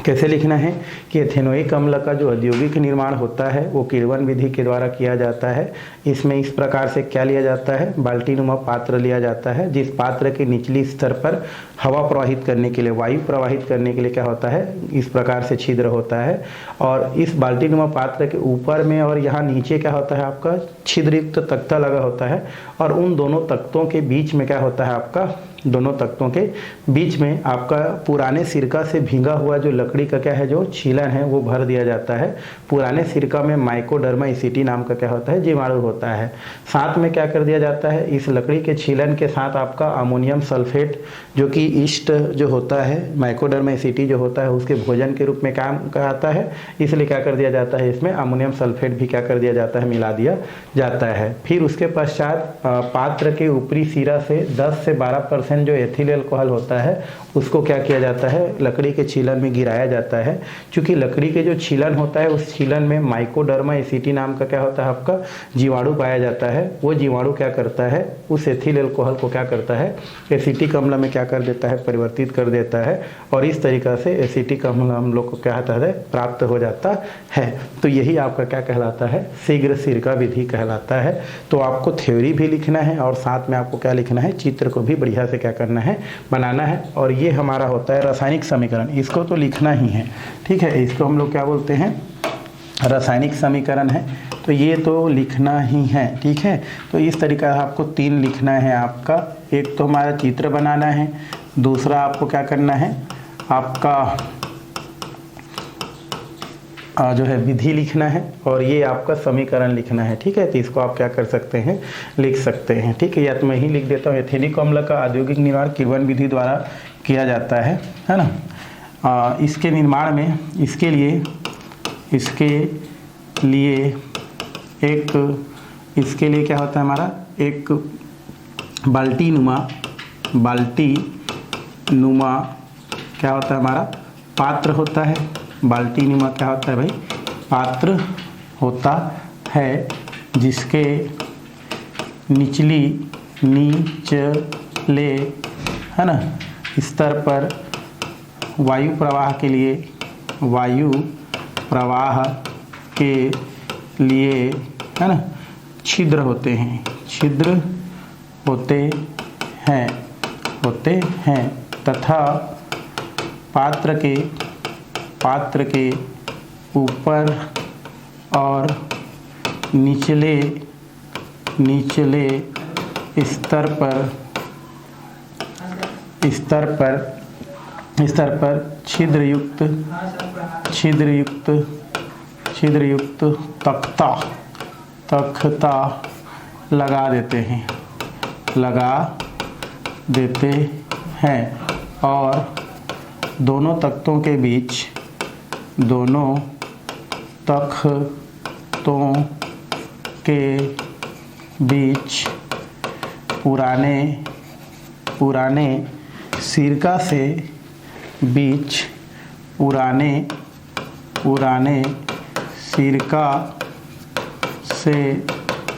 कैसे लिखना है कि एथेनोइक अम्ल का जो औद्योगिक निर्माण होता है वो किण्वन विधि के द्वारा किया जाता है। इसमें इस प्रकार से क्या लिया जाता है, बाल्टीनुमा पात्र लिया जाता है, जिस पात्र के निचली स्तर पर हवा प्रवाहित करने के लिए, वायु प्रवाहित करने के लिए क्या होता है, इस प्रकार से छिद्र होता है। और इस बाल्टीनुमा पात्र के ऊपर में और यहाँ नीचे क्या होता है, आपका छिद्रयुक्त तख्ता लगा होता है। और उन दोनों तख्तों के बीच में क्या होता है, आपका दोनों तख्तों के बीच में आपका पुराने सिरका से भींगा हुआ जो लकड़ी का क्या है, जो छीलन है, वो भर दिया जाता है। पुराने सिरका में माइकोडर्मा एसिटी नाम का क्या होता है, जीवाणु होता है। साथ में क्या कर दिया जाता है, इस लकड़ी के छीलन के साथ आपका अमोनियम सल्फेट जो कि ईस्ट जो होता है, माइकोडर्मा एसिटी जो होता है, उसके भोजन के रूप में काम आता है। इसलिए क्या कर दिया जाता है, इसमें अमोनियम सल्फेट भी क्या कर दिया जाता है, मिला दिया जाता है। फिर उसके पश्चात पात्र के ऊपरी सिरा से 10 से 12% जो एथिल अल्कोहल होता है उसको क्या किया जाता है, लकड़ी के छीलन में गिराया जाता है। क्योंकि लकड़ी के जो छीलन होता है उस छीलन में माइकोडर्मा एसिटी नाम का क्या होता है, आपका जीवाणु पाया जाता है। वो जीवाणु क्या करता है, उस एथिल अल्कोहल को क्या करता है, एसिटिक अम्ल में क्या कर देता है, परिवर्तित कर देता है। और इस तरीका से एसिटिक अम्ल हम लोग को क्या होता है, प्राप्त हो जाता है। तो यही आपका क्या कहलाता है, शीघ्र सिरका विधि कहलाता है। तो आपको थ्योरी भी लिखना है और साथ में आपको क्या लिखना है, चित्र को भी बढ़िया से क्या करना है, बनाना है। और ये हमारा होता है रासायनिक समीकरण, इसको तो लिखना ही है, ठीक है। इसको हम लोग क्या बोलते हैं, रासायनिक समीकरण है, तो ये तो लिखना ही है, ठीक है। तो इस तरीका से आपको 3 लिखना है आपका। एक तो हमारा चित्र बनाना है, दूसरा आपको क्या करना है, आपका जो है विधि लिखना है, और ये आपका समीकरण लिखना है, ठीक है। तो इसको आप क्या कर सकते हैं, लिख सकते हैं, ठीक है। या तो मैं ही लिख देता हूँ, एथेनिक अम्ल का औद्योगिक निर्माण किण्वन विधि द्वारा किया जाता है ना। इसके निर्माण में इसके लिए क्या होता है हमारा, एक बाल्टी नुमा क्या होता है हमारा, पात्र होता है। बाल्टी नुमा क्या होता है भाई, पात्र होता है, जिसके निचले है ना स्तर पर वायु प्रवाह के लिए है ना छिद्र होते हैं तथा पात्र के ऊपर और निचले स्तर पर छिद्रयुक्त तख्ता लगा देते हैं और दोनों तख्तों के बीच पुराने सिरका से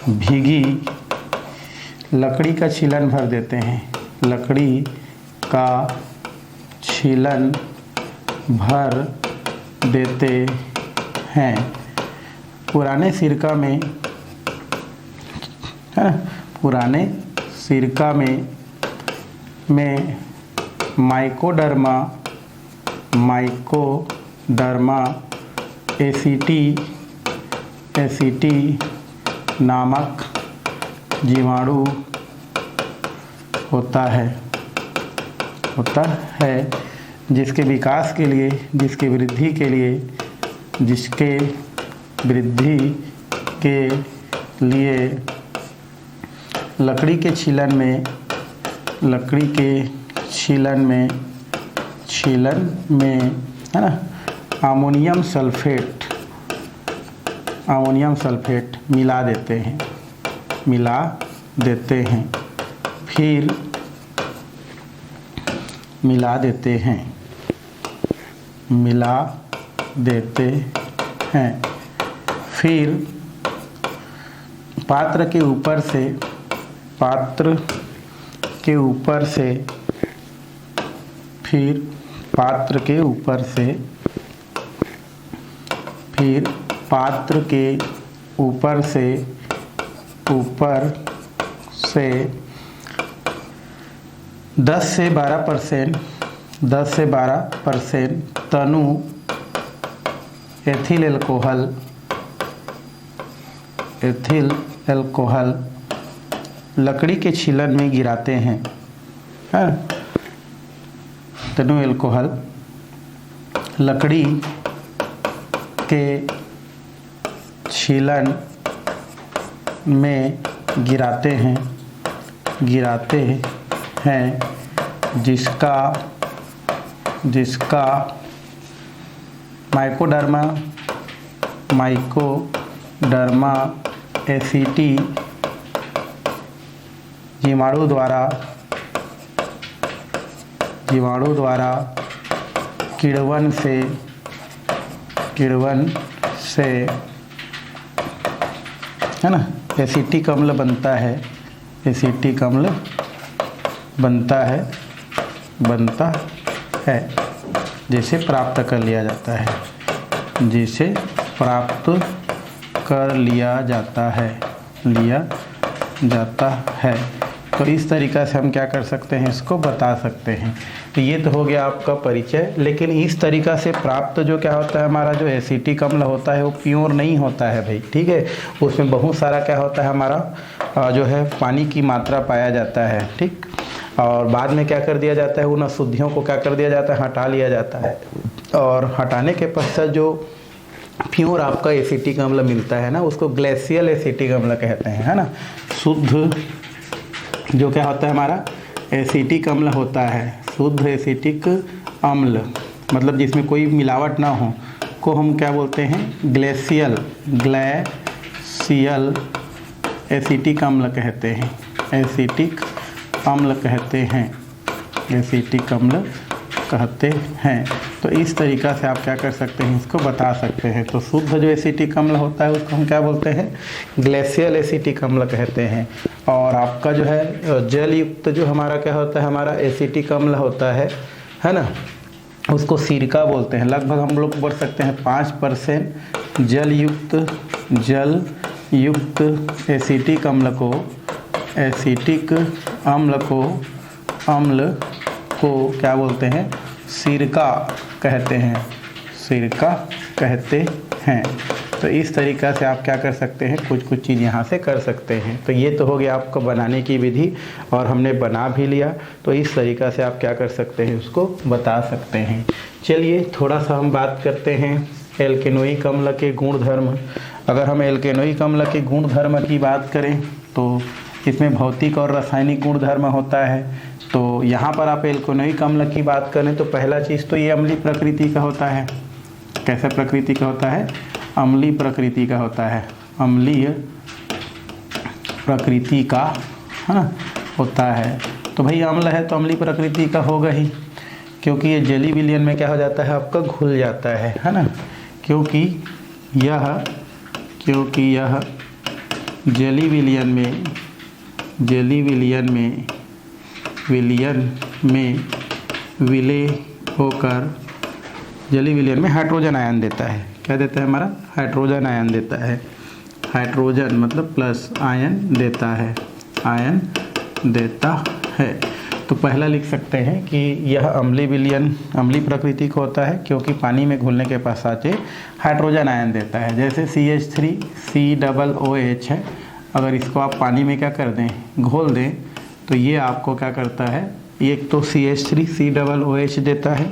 भीगी लकड़ी का छीलन भर देते हैं, पुराने सिरका में माइकोडर्मा एसिटी नामक जीवाणु होता है, जिसके विकास के लिए, जिसके वृद्धि के लिए लकड़ी के छीलन में है ना अमोनियम सल्फेट मिला देते हैं, फिर पात्र के ऊपर से फिर पात्र के ऊपर से 10 से 12% तनु एथिल अल्कोहल लकड़ी के छीलन में गिराते हैं। तनु अल्कोहल लकड़ी के छीलन में गिराते हैं जिसका माइकोडर्मा एसिटी जीवाणु द्वारा किण्वन से है ना एसिटिक अम्ल बनता है जिसे प्राप्त कर लिया जाता है। तो इस तरीक़ा से हम क्या कर सकते हैं, इसको बता सकते हैं। तो ये तो हो गया आपका परिचय। लेकिन इस तरीक़ा से प्राप्त जो क्या होता है, हमारा जो एसिटिक अम्ल होता है वो प्योर नहीं होता है भाई, ठीक है। उसमें बहुत सारा क्या होता है, हमारा जो है पानी की मात्रा पाया जाता है, ठीक। और बाद में क्या कर दिया जाता है, उन अशुद्धियों को क्या कर दिया जाता है, हटा लिया जाता है। और हटाने के पश्चात जो प्योर आपका एसिटिक अम्ल मिलता है ना, उसको ग्लेशियल एसिटिक अम्ल कहते हैं, है ना। शुद्ध जो क्या होता है हमारा एसिटिक अम्ल होता है, शुद्ध एसिटिक अम्ल मतलब जिसमें कोई मिलावट ना हो को हम क्या बोलते हैं, ग्लेशियल एसिटिक अम्ल कहते हैं, एसिटिक अम्ल कहते हैं। तो इस तरीक़ा से आप क्या कर सकते हैं, इसको बता सकते हैं। तो शुद्ध जो एसिटिक अम्ल होता है उसको हम क्या बोलते हैं, ग्लेशियल एसिटिक अम्ल कहते हैं। और आपका जो है जल युक्त जो हमारा क्या होता है, हमारा एसिटिक अम्ल होता है ना, उसको सिरका बोलते हैं। लगभग हम लोग बोल सकते हैं 5% जल युक्त एसिटिक अम्ल को क्या बोलते हैं, सिरका कहते हैं। तो इस तरीक़ा से आप क्या कर सकते हैं, कुछ चीज़ यहाँ से कर सकते हैं। तो ये तो हो गया आपको बनाने की विधि, और हमने बना भी लिया। तो इस तरीक़ा से आप क्या कर सकते हैं, उसको बता सकते हैं। चलिए थोड़ा सा हम बात करते हैं एल्केनोइक अम्ल के गुणधर्म। अगर हम एल्केनोइक अम्ल के गुणधर्म की बात करें तो इसमें भौतिक और रासायनिक गुणधर्म होता है। तो यहाँ पर आप एल्केनोइक अम्ल की बात करें तो पहला चीज़ तो ये अम्लीय प्रकृति का होता है। कैसे प्रकृति का होता है, अम्लीय प्रकृति का होता है, अम्लीय प्रकृति का है ना होता है। तो भाई अम्ल है तो अम्लीय प्रकृति का होगा ही, क्योंकि ये जेली विलियन में क्या हो जाता है, आपका घुल जाता है ना। क्योंकि यह जेली विलियन में विलय होकर जेली विलियन में हाइड्रोजन आयन देता है। क्या देता है, हमारा हाइड्रोजन आयन देता है। हाइड्रोजन मतलब प्लस आयन देता है। तो पहला लिख सकते हैं कि यह अम्लीय प्रकृति का होता है, क्योंकि पानी में घुलने के पश्चात हाइड्रोजन आयन देता है। जैसे CH3COOH है, अगर इसको आप पानी में क्या कर दें, घोल दें, तो ये आपको क्या करता है, एक तो CH3COOH देता है,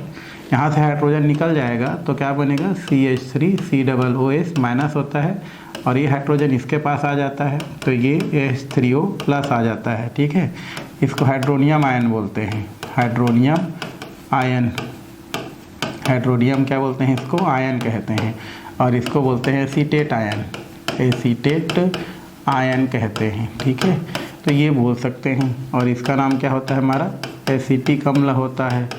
यहाँ से हाइड्रोजन निकल जाएगा तो क्या बनेगा, CH3COOH माइनस होता है, और ये हाइड्रोजन इसके पास आ जाता है तो ये H3O प्लस आ जाता है, ठीक है। इसको हाइड्रोनियम आयन बोलते हैं, हाइड्रोनियम क्या बोलते हैं, इसको आयन कहते हैं। और इसको बोलते हैं एसीटेट आयन कहते हैं, ठीक है। तो ये बोल सकते हैं। और इसका नाम क्या होता है, हमारा एसिटिक अम्ल होता है।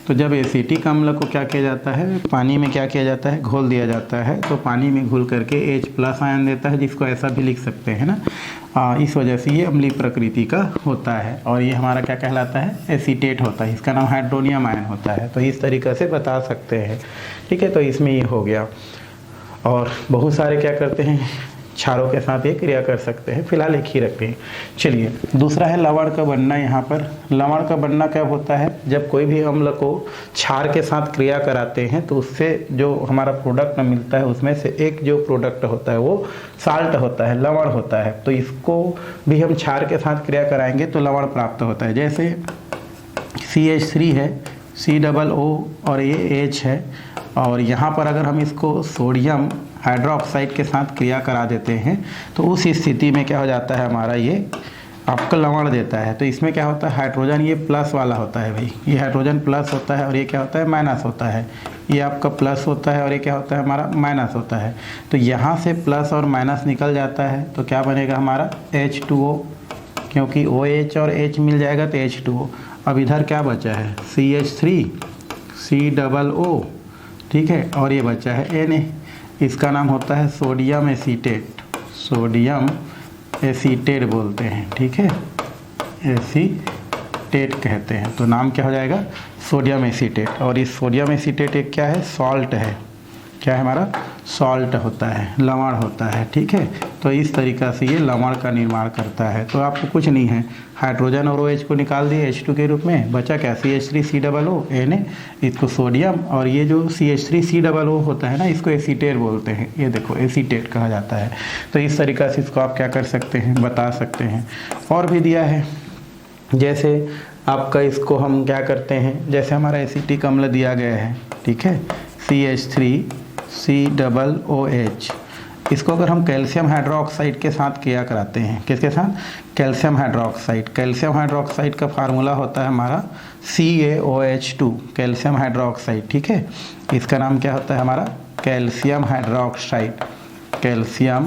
तो जब एसिटिक अम्ल को क्या किया जाता है, पानी में क्या किया जाता है, घोल दिया जाता है, तो पानी में घुल करके H+ आयन देता है, जिसको ऐसा भी लिख सकते हैं ना। इस वजह से ये अम्लीय प्रकृति का होता है, और ये हमारा क्या कहलाता है, एसीटेट होता है। इसका नाम हाइड्रोनियम आयन होता है। तो इस तरीक़े से बता सकते हैं, ठीक है। तो इसमें ये हो गया। और बहुत सारे क्या करते हैं, क्षारों के साथ ये क्रिया कर सकते हैं। फिलहाल एक ही रखते हैं। चलिए, दूसरा है लवण का बनना। यहाँ पर लवण का बनना क्या होता है, जब कोई भी अम्ल को क्षार के साथ क्रिया कराते हैं तो उससे जो हमारा प्रोडक्ट मिलता है उसमें से एक जो प्रोडक्ट होता है वो साल्ट होता है, लवण होता है। तो इसको भी हम क्षार के साथ क्रिया कराएंगे तो लवण प्राप्त होता है। जैसे CH3 है, COO और ये H है, और यहाँ पर अगर हम इसको सोडियम हाइड्रोक्साइड के साथ क्रिया करा देते हैं तो उस स्थिति में क्या हो जाता है, हमारा ये आपका लवण देता है। तो इसमें क्या होता है, हाइड्रोजन ये प्लस वाला होता है भाई, ये हाइड्रोजन प्लस होता है और ये क्या होता है, माइनस होता है। ये आपका प्लस होता है और ये क्या होता है, हमारा माइनस होता है। तो यहाँ से प्लस और माइनस निकल जाता है तो क्या बनेगा हमारा H2O, क्योंकि OH और H मिल जाएगा तो H2O। अब इधर क्या बचा है, CH3 COO, ठीक है, और ये बचा है Na, इसका नाम होता है सोडियम एसीटेट। सोडियम एसीटेट बोलते हैं, ठीक है, एसीटेट कहते हैं। तो नाम क्या हो जाएगा, सोडियम एसीटेट। और इस सोडियम एसीटेट एक क्या है, सॉल्ट है। क्या है हमारा, सॉल्ट होता है, लवण होता है, ठीक है। तो इस तरीक़ा से ये लवण का निर्माण करता है। तो आपको कुछ नहीं है, हाइड्रोजन और OH को निकाल दिए H2 के रूप में, बचा क्या, CH3COO Na, इसको सोडियम, और ये जो CH3COO होता है ना, इसको एसीटेट बोलते हैं। ये देखो एसीटेट कहा जाता है। तो इस तरीक़ा से इसको आप क्या कर सकते हैं, बता सकते हैं। और भी दिया है, जैसे आपका इसको हम क्या करते हैं, जैसे हमारा एसिटिक अम्ल दिया गया है, ठीक है, CH3COOH, इसको अगर हम कैल्शियम हाइड्रोक्साइड के साथ क्रिया कराते हैं, किसके साथ, कैल्शियम हाइड्रोक्साइड। कैल्शियम हाइड्रोक्साइड का फार्मूला होता है हमारा CaOH2, कैल्शियम हाइड्रोक्साइड, ठीक है। इसका नाम क्या होता है हमारा, कैल्शियम हाइड्रोक्साइड, कैल्शियम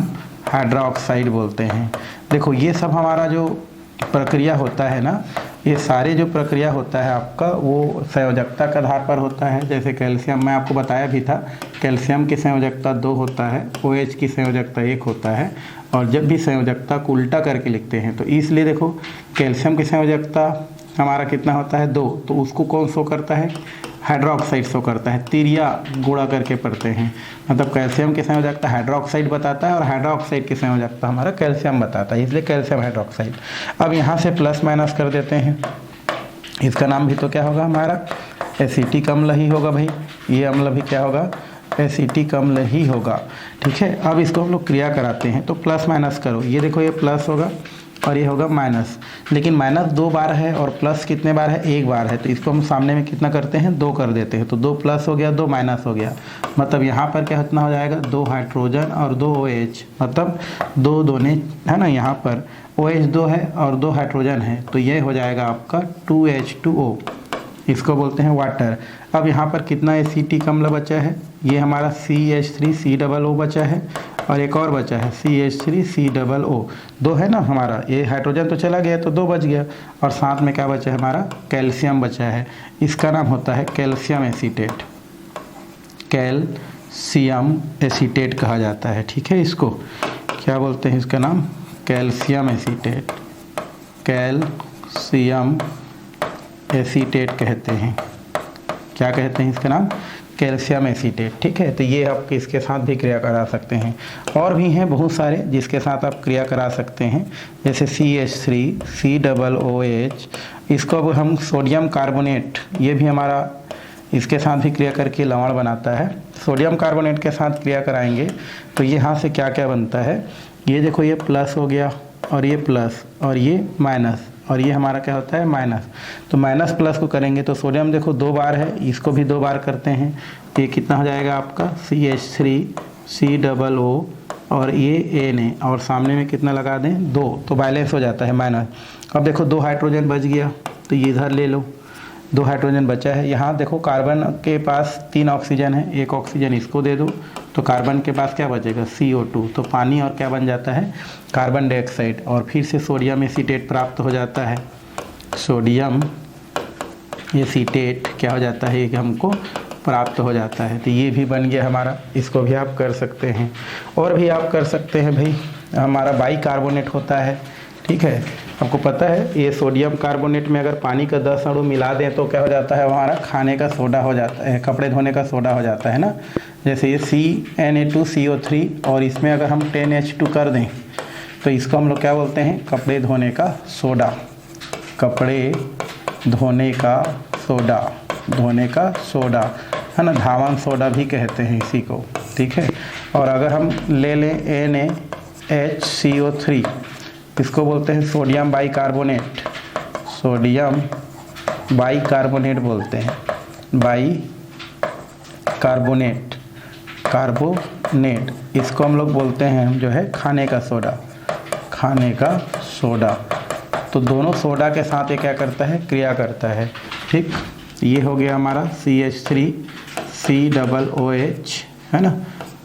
हाइड्रोक्साइड बोलते हैं। देखो ये सब हमारा जो प्रक्रिया होता है ना, ये सारे जो प्रक्रिया होता है आपका वो संयोजकता के आधार पर होता है। जैसे कैल्शियम मैं आपको बताया भी था, कैल्शियम की संयोजकता 2 होता है, OH की संयोजकता 1 होता है। और जब भी संयोजकता को उल्टा करके लिखते हैं तो इसलिए देखो कैल्शियम की संयोजकता हमारा कितना होता है, 2, तो उसको कौन शो करता है, हाइड्रोक्साइड शो करता है। तिरिया गुणा करके पढ़ते हैं, मतलब कैल्शियम की संयोजकता हाइड्रोक्साइड बताता है और हाइड्रोक्साइड की संयोजकता हमारा कैल्शियम बताता है, इसलिए कैल्शियम हाइड्रोक्साइड। अब यहाँ से प्लस माइनस कर देते हैं, इसका नाम भी तो क्या होगा हमारा, एसिटिक अम्ल ही होगा भाई। ये अम्ल भी क्या होगा, एसिटिक अम्ल ही होगा, ठीक है। अब इसको हम लोग क्रिया कराते हैं तो प्लस माइनस करो, ये देखो ये प्लस होगा और ये होगा माइनस, लेकिन माइनस 2 बार है और प्लस कितने बार है, 1 बार है। तो इसको हम सामने में कितना करते हैं, 2 कर देते हैं। तो 2 प्लस हो गया, 2 माइनस हो गया, मतलब यहाँ पर क्या कितना हो जाएगा, 2 हाइड्रोजन और 2 OH, मतलब 2 दोने है ना, यहाँ पर OH 2 है और 2 हाइड्रोजन है, तो ये हो जाएगा आपका 2H2O, इसको बोलते हैं वाटर। अब यहाँ पर कितना एसिटिक अम्ल बचा है, ये हमारा CH3COO बचा है और एक और बचा है CH3COO, 2 है ना हमारा, ये हाइड्रोजन तो चला गया तो 2 बच गया, और साथ में क्या बचा है हमारा, कैल्शियम बचा है। इसका नाम होता है कैल्शियम एसीटेट, कैल्शियम एसीटेट कहा जाता है, ठीक है। इसको क्या बोलते हैं, इसका नाम कैल्शियम एसीटेट, कैल्शियम एसीटेट कहते हैं। क्या कहते हैं इसका नाम, कैल्शियम एसीटेट, ठीक है। तो ये आप इसके साथ भी क्रिया करा सकते हैं। और भी हैं बहुत सारे जिसके साथ आप क्रिया करा सकते हैं, जैसे CH3COOH, इसको अब हम सोडियम कार्बोनेट, ये भी हमारा इसके साथ भी क्रिया करके लवण बनाता है। सोडियम कार्बोनेट के साथ क्रिया कराएंगे तो ये यहाँ से क्या क्या बनता है, ये देखो ये प्लस हो गया और ये प्लस और ये माइनस, और ये हमारा क्या होता है, माइनस। तो माइनस प्लस को करेंगे तो सोडियम देखो 2 बार है, इसको भी 2 बार करते हैं, तो ये कितना हो जाएगा आपका CH3COO और ये Na, और सामने में कितना लगा दें, 2, तो बैलेंस हो जाता है माइनस। अब देखो 2 हाइड्रोजन बच गया तो ये इधर ले लो, 2 हाइड्रोजन बचा है। यहाँ देखो कार्बन के पास 3 ऑक्सीजन है, 1 ऑक्सीजन इसको दे दो तो कार्बन के पास क्या बचेगा, CO2, तो पानी और क्या बन जाता है, कार्बन डाइऑक्साइड, और फिर से सोडियम एसीटेट प्राप्त हो जाता है। सोडियम एसीटेट क्या हो जाता है, ये हमको प्राप्त हो जाता है। तो ये भी बन गया हमारा, इसको भी आप कर सकते हैं। और भी आप कर सकते हैं भाई, हमारा बाइकार्बोनेट होता है, ठीक है, आपको पता है ये सोडियम कार्बोनेट में अगर पानी का 10 अणु मिला दें तो क्या हो जाता है, हमारा खाने का सोडा हो जाता है, कपड़े धोने का सोडा हो जाता है ना। जैसे ये CNA2CO3 और इसमें अगर हम 10H2 कर दें तो इसको हम लोग क्या बोलते हैं, कपड़े धोने का सोडा, कपड़े धोने का सोडा, धोने का सोडा है ना, धावन सोडा भी कहते हैं इसी को, ठीक है। और अगर हम ले लें NaHCO3, इसको बोलते हैं सोडियम बाइकार्बोनेट, सोडियम बाइकार्बोनेट बोलते हैं, बाइकार्बोनेट, कार्बोनेट, इसको हम लोग बोलते हैं जो है खाने का सोडा, खाने का सोडा। तो दोनों सोडा के साथ ये क्या करता है, क्रिया करता है, ठीक। ये हो गया हमारा CH3COOH है ना,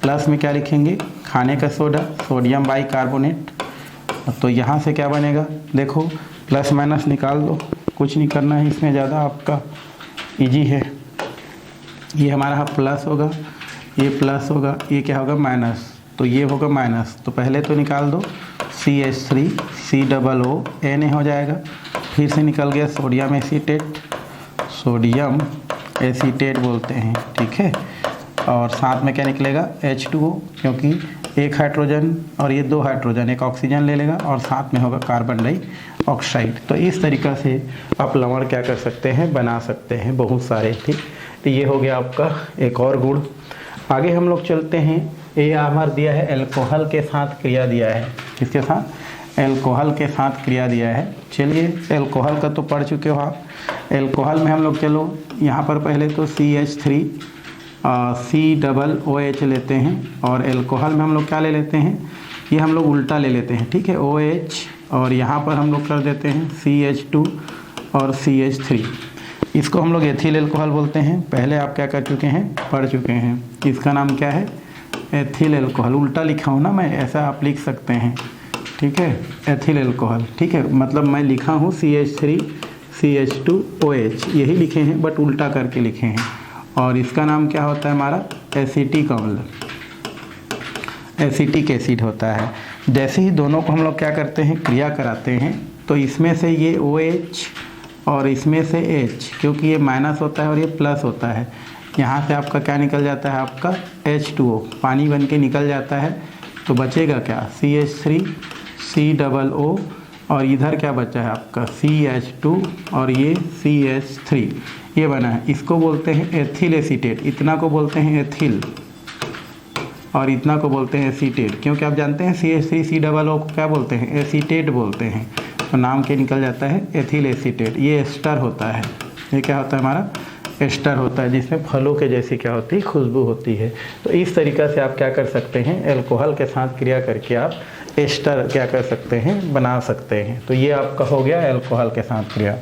प्लस में क्या लिखेंगे, खाने का सोडा, सोडियम बाइकार्बोनेट। तो यहाँ से क्या बनेगा, देखो प्लस माइनस निकाल दो, कुछ नहीं करना है इसमें, ज़्यादा आपका इजी है। ये हमारा प्लस होगा, ये प्लस होगा, ये क्या होगा माइनस, तो ये होगा माइनस। तो पहले तो निकाल दो, CH3COO Na हो जाएगा, फिर से निकल गया सोडियम एसीटेट, सोडियम एसीटेट बोलते हैं, ठीक है। और साथ में क्या निकलेगा, H2O, क्योंकि एक हाइड्रोजन और ये 2 हाइड्रोजन, एक ऑक्सीजन ले लेगा और साथ में होगा कार्बन डाइऑक्साइड। तो इस तरीक़ा से आप लवण क्या कर सकते हैं, बना सकते हैं बहुत सारे, ठीक। तो ये हो गया आपका एक और गुण। आगे हम लोग चलते हैं, ये हमारा दिया है एल्कोहल के साथ क्रिया दिया है, किसके साथ, एल्कोहल के साथ क्रिया दिया है। चलिए एल्कोहल का तो पढ़ चुके हो आप। एल्कोहल में हम लोग चलो यहाँ पर पहले तो CH3COOH लेते हैं, और एल्कोहल में हम लोग क्या ले लेते हैं, ये हम लोग उल्टा ले लेते हैं, ठीक है, OH, और यहाँ पर हम लोग कर देते हैं CH2 और CH3। इसको हम लोग एथिल एल्कोहल बोलते हैं। पहले आप क्या कर चुके हैं, पढ़ चुके हैं। इसका नाम क्या है, एथिल एल्कोहल। उल्टा लिखा हूँ ना मैं, ऐसा आप लिख सकते हैं, ठीक है, एथिल एल्कोहल, ठीक है। मतलब मैं लिखा हूँ CH3CH2OH, यही लिखे हैं बट उल्टा करके लिखे हैं। और इसका नाम क्या होता है हमारा, एसिटिक अम्ल, एसिटिक एसिड होता है। जैसे ही दोनों को हम लोग क्या करते हैं, क्रिया कराते हैं, तो इसमें से ये OH और इसमें से H, क्योंकि ये माइनस होता है और ये प्लस होता है, यहाँ से आपका क्या निकल जाता है, आपका H2O पानी बन के निकल जाता है। तो बचेगा क्या, CH3COO, और इधर क्या बचा है आपका CH2 और ये CH3, ये बना है। इसको बोलते हैं एथिल एसीटेट, इतना को बोलते हैं एथिल और इतना को बोलते हैं एसीटेट, क्योंकि आप जानते हैं CH3COO को क्या बोलते हैं, एसीटेट बोलते हैं। तो नाम के निकल जाता है एथिल एसीटेट। ये एस्टर होता है, ये क्या होता है हमारा, एस्टर होता है, जिसमें फलों के जैसी क्या होती है, खुशबू होती है। तो इस तरीक़ा से आप क्या कर सकते हैं, एल्कोहल के साथ क्रिया करके आप एस्टर क्या कर सकते हैं, बना सकते हैं। तो ये आपका हो गया एल्कोहल के साथ क्रिया।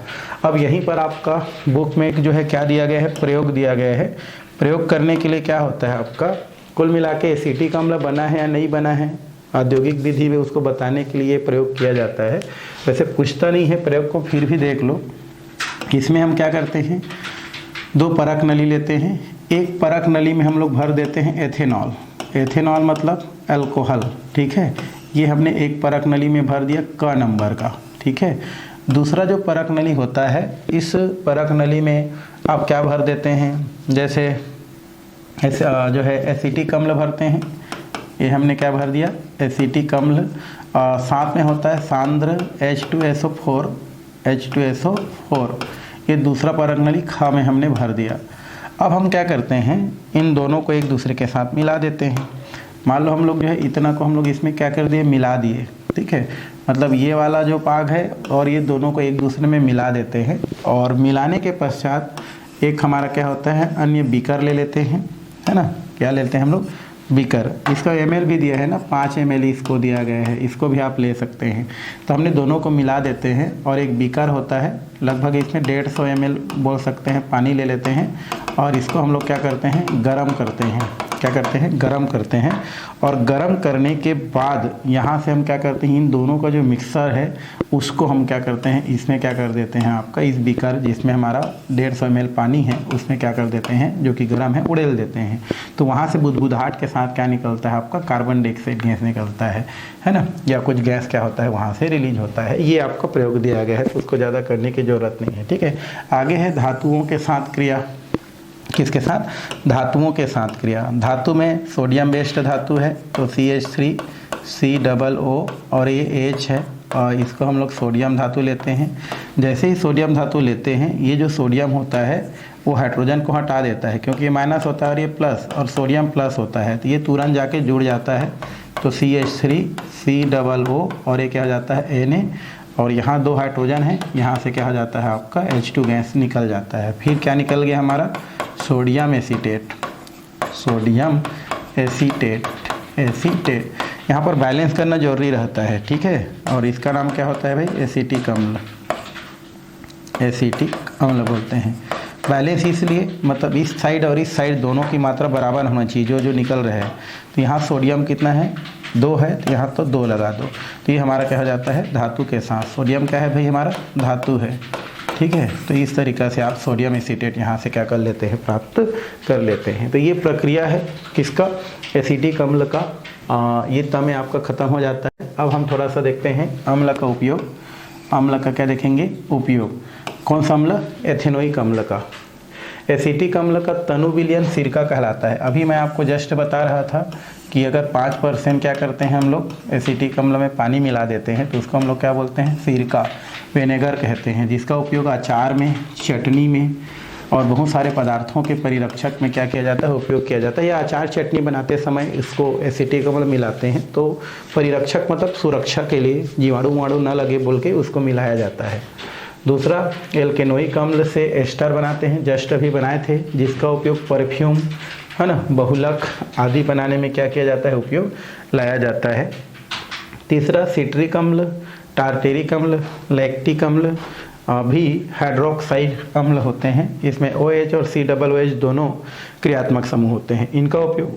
अब यहीं पर आपका बुक में जो है क्या दिया गया है, प्रयोग दिया गया है। प्रयोग करने के लिए क्या होता है आपका, कुल मिला के एसिटिक अम्ल बना है या नहीं बना है, औद्योगिक विधि में उसको बताने के लिए प्रयोग किया जाता है। वैसे पूछता नहीं है प्रयोग को, फिर भी देख लो। इसमें हम क्या करते हैं, 2 परख नली लेते हैं, एक परख नली में हम लोग भर देते हैं एथेनॉल, एथेनॉल मतलब अल्कोहल, ठीक है। ये हमने एक परख नली में भर दिया क नंबर का, ठीक है। दूसरा जो परख नली होता है, इस परख नली में आप क्या भर देते हैं, जैसे जो है एसिटिक अम्ल भरते हैं, ये हमने क्या भर दिया, एसिटिक अम्ल। साथ में होता है सांद्र H2SO4, H2SO4, ये दूसरा परख नली ख में हमने भर दिया। अब हम क्या करते हैं, इन दोनों को एक दूसरे के साथ मिला देते हैं। मान लो हम लोग जो है इतना को हम लोग इसमें क्या कर दिए, मिला दिए, ठीक है। मतलब ये वाला जो पाग है और ये दोनों को एक दूसरे में मिला देते हैं। और मिलाने के पश्चात एक हमारा क्या होता है, अन्य बीकर ले लेते हैं, है ना। क्या लेते हैं हम लोग, बीकर। इसका ml भी दिया है ना, 5 ml इसको दिया गया है, इसको भी आप ले सकते हैं। तो हमने दोनों को मिला देते हैं और एक बीकर होता है, लगभग इसमें 150 ml बोल सकते हैं, पानी ले लेते हैं और इसको हम लोग क्या करते हैं, गरम करते हैं। क्या करते हैं, गर्म करते हैं। और गर्म करने के बाद यहाँ से हम क्या करते हैं, इन दोनों का जो मिक्सर है उसको हम क्या करते हैं, इसमें क्या कर देते हैं आपका, इस बीकर जिसमें हमारा 150 ml पानी है उसमें क्या कर देते हैं, जो कि गर्म है, उड़ेल देते हैं। तो वहाँ से बुदबुदाहट के साथ क्या निकलता है आपका, कार्बन डाइऑक्साइड गैस निकलता है ना, या कुछ गैस क्या होता है वहाँ से रिलीज होता है। ये आपका प्रयोग दिया गया है, तो उसको ज़्यादा करने की ज़रूरत नहीं है। ठीक है, आगे है धातुओं के साथ क्रिया। किसके साथ, धातुओं के साथ क्रिया। धातु में सोडियम बेस्ड धातु है तो CH3 COO और ये H है, और इसको हम लोग सोडियम धातु लेते हैं। जैसे ही सोडियम धातु लेते हैं, ये जो सोडियम होता है वो हाइड्रोजन को हटा देता है, क्योंकि ये माइनस होता है और ये प्लस, और सोडियम प्लस होता है, तो ये तुरंत जाके जुड़ जाता है। तो CH3 COO और ये क्या हो जाता है Na, और यहाँ 2 हाइड्रोजन है, यहाँ से क्या हो जाता है आपका H2 गैस निकल जाता है। फिर क्या निकल गया हमारा, सोडियम एसीटेट, सोडियम एसीटेट। यहाँ पर बैलेंस करना जरूरी रहता है। ठीक है, और इसका नाम क्या होता है भाई, एसीटिक अम्ल, एसीटिक अम्ल बोलते हैं। बैलेंस इसलिए, मतलब इस साइड और इस साइड दोनों की मात्रा बराबर होना चाहिए, जो निकल रहे हैं। तो यहाँ सोडियम कितना है, 2 है, तो यहाँ तो 2 लगा दो, तो ये हमारा क्या हो जाता है, धातु के साथ। सोडियम क्या है भाई, हमारा धातु है। ठीक है, तो इस तरीक़ा से आप सोडियम एसीटेट यहाँ से क्या कर लेते हैं, प्राप्त कर लेते हैं। तो ये प्रक्रिया है किसका, एसीटिक अम्ल का। ये तमें आपका ख़त्म हो जाता है। अब हम थोड़ा सा देखते हैं अम्ल का उपयोग। अम्ल का क्या देखेंगे, उपयोग। कौन सा अम्ल, एथेनोइक अम्ल का। एसीटिक अम्ल का तनु विलयन सिरका कहलाता है। अभी मैं आपको जस्ट बता रहा था कि अगर 5% क्या करते हैं हम लोग, एसीटिक अम्ल में पानी मिला देते हैं, तो उसको हम लोग क्या बोलते हैं, सिरका, विनेगर कहते हैं, जिसका उपयोग अचार में, चटनी में और बहुत सारे पदार्थों के परिरक्षक में क्या किया जाता है, उपयोग किया जाता है। या अचार चटनी बनाते समय इसको एसीटिक अम्ल मिलाते हैं, तो परिरक्षक मतलब सुरक्षा के लिए, जीवाणु वाणु न लगे बोल के उसको मिलाया जाता है। दूसरा, एल्केनोइक अम्ल से एस्टर बनाते हैं, जस्ट अभी बनाए थे, जिसका उपयोग परफ्यूम, है ना, बहुलक आदि बनाने में क्या किया जाता है, उपयोग लाया जाता है। तीसरा, सिट्रिक अम्ल, टार्टेरिक अम्ल, लैक्टिक अम्ल भी हाइड्रोक्साइड अम्ल होते हैं। इसमें OH और COOH दोनों क्रियात्मक समूह होते हैं। इनका उपयोग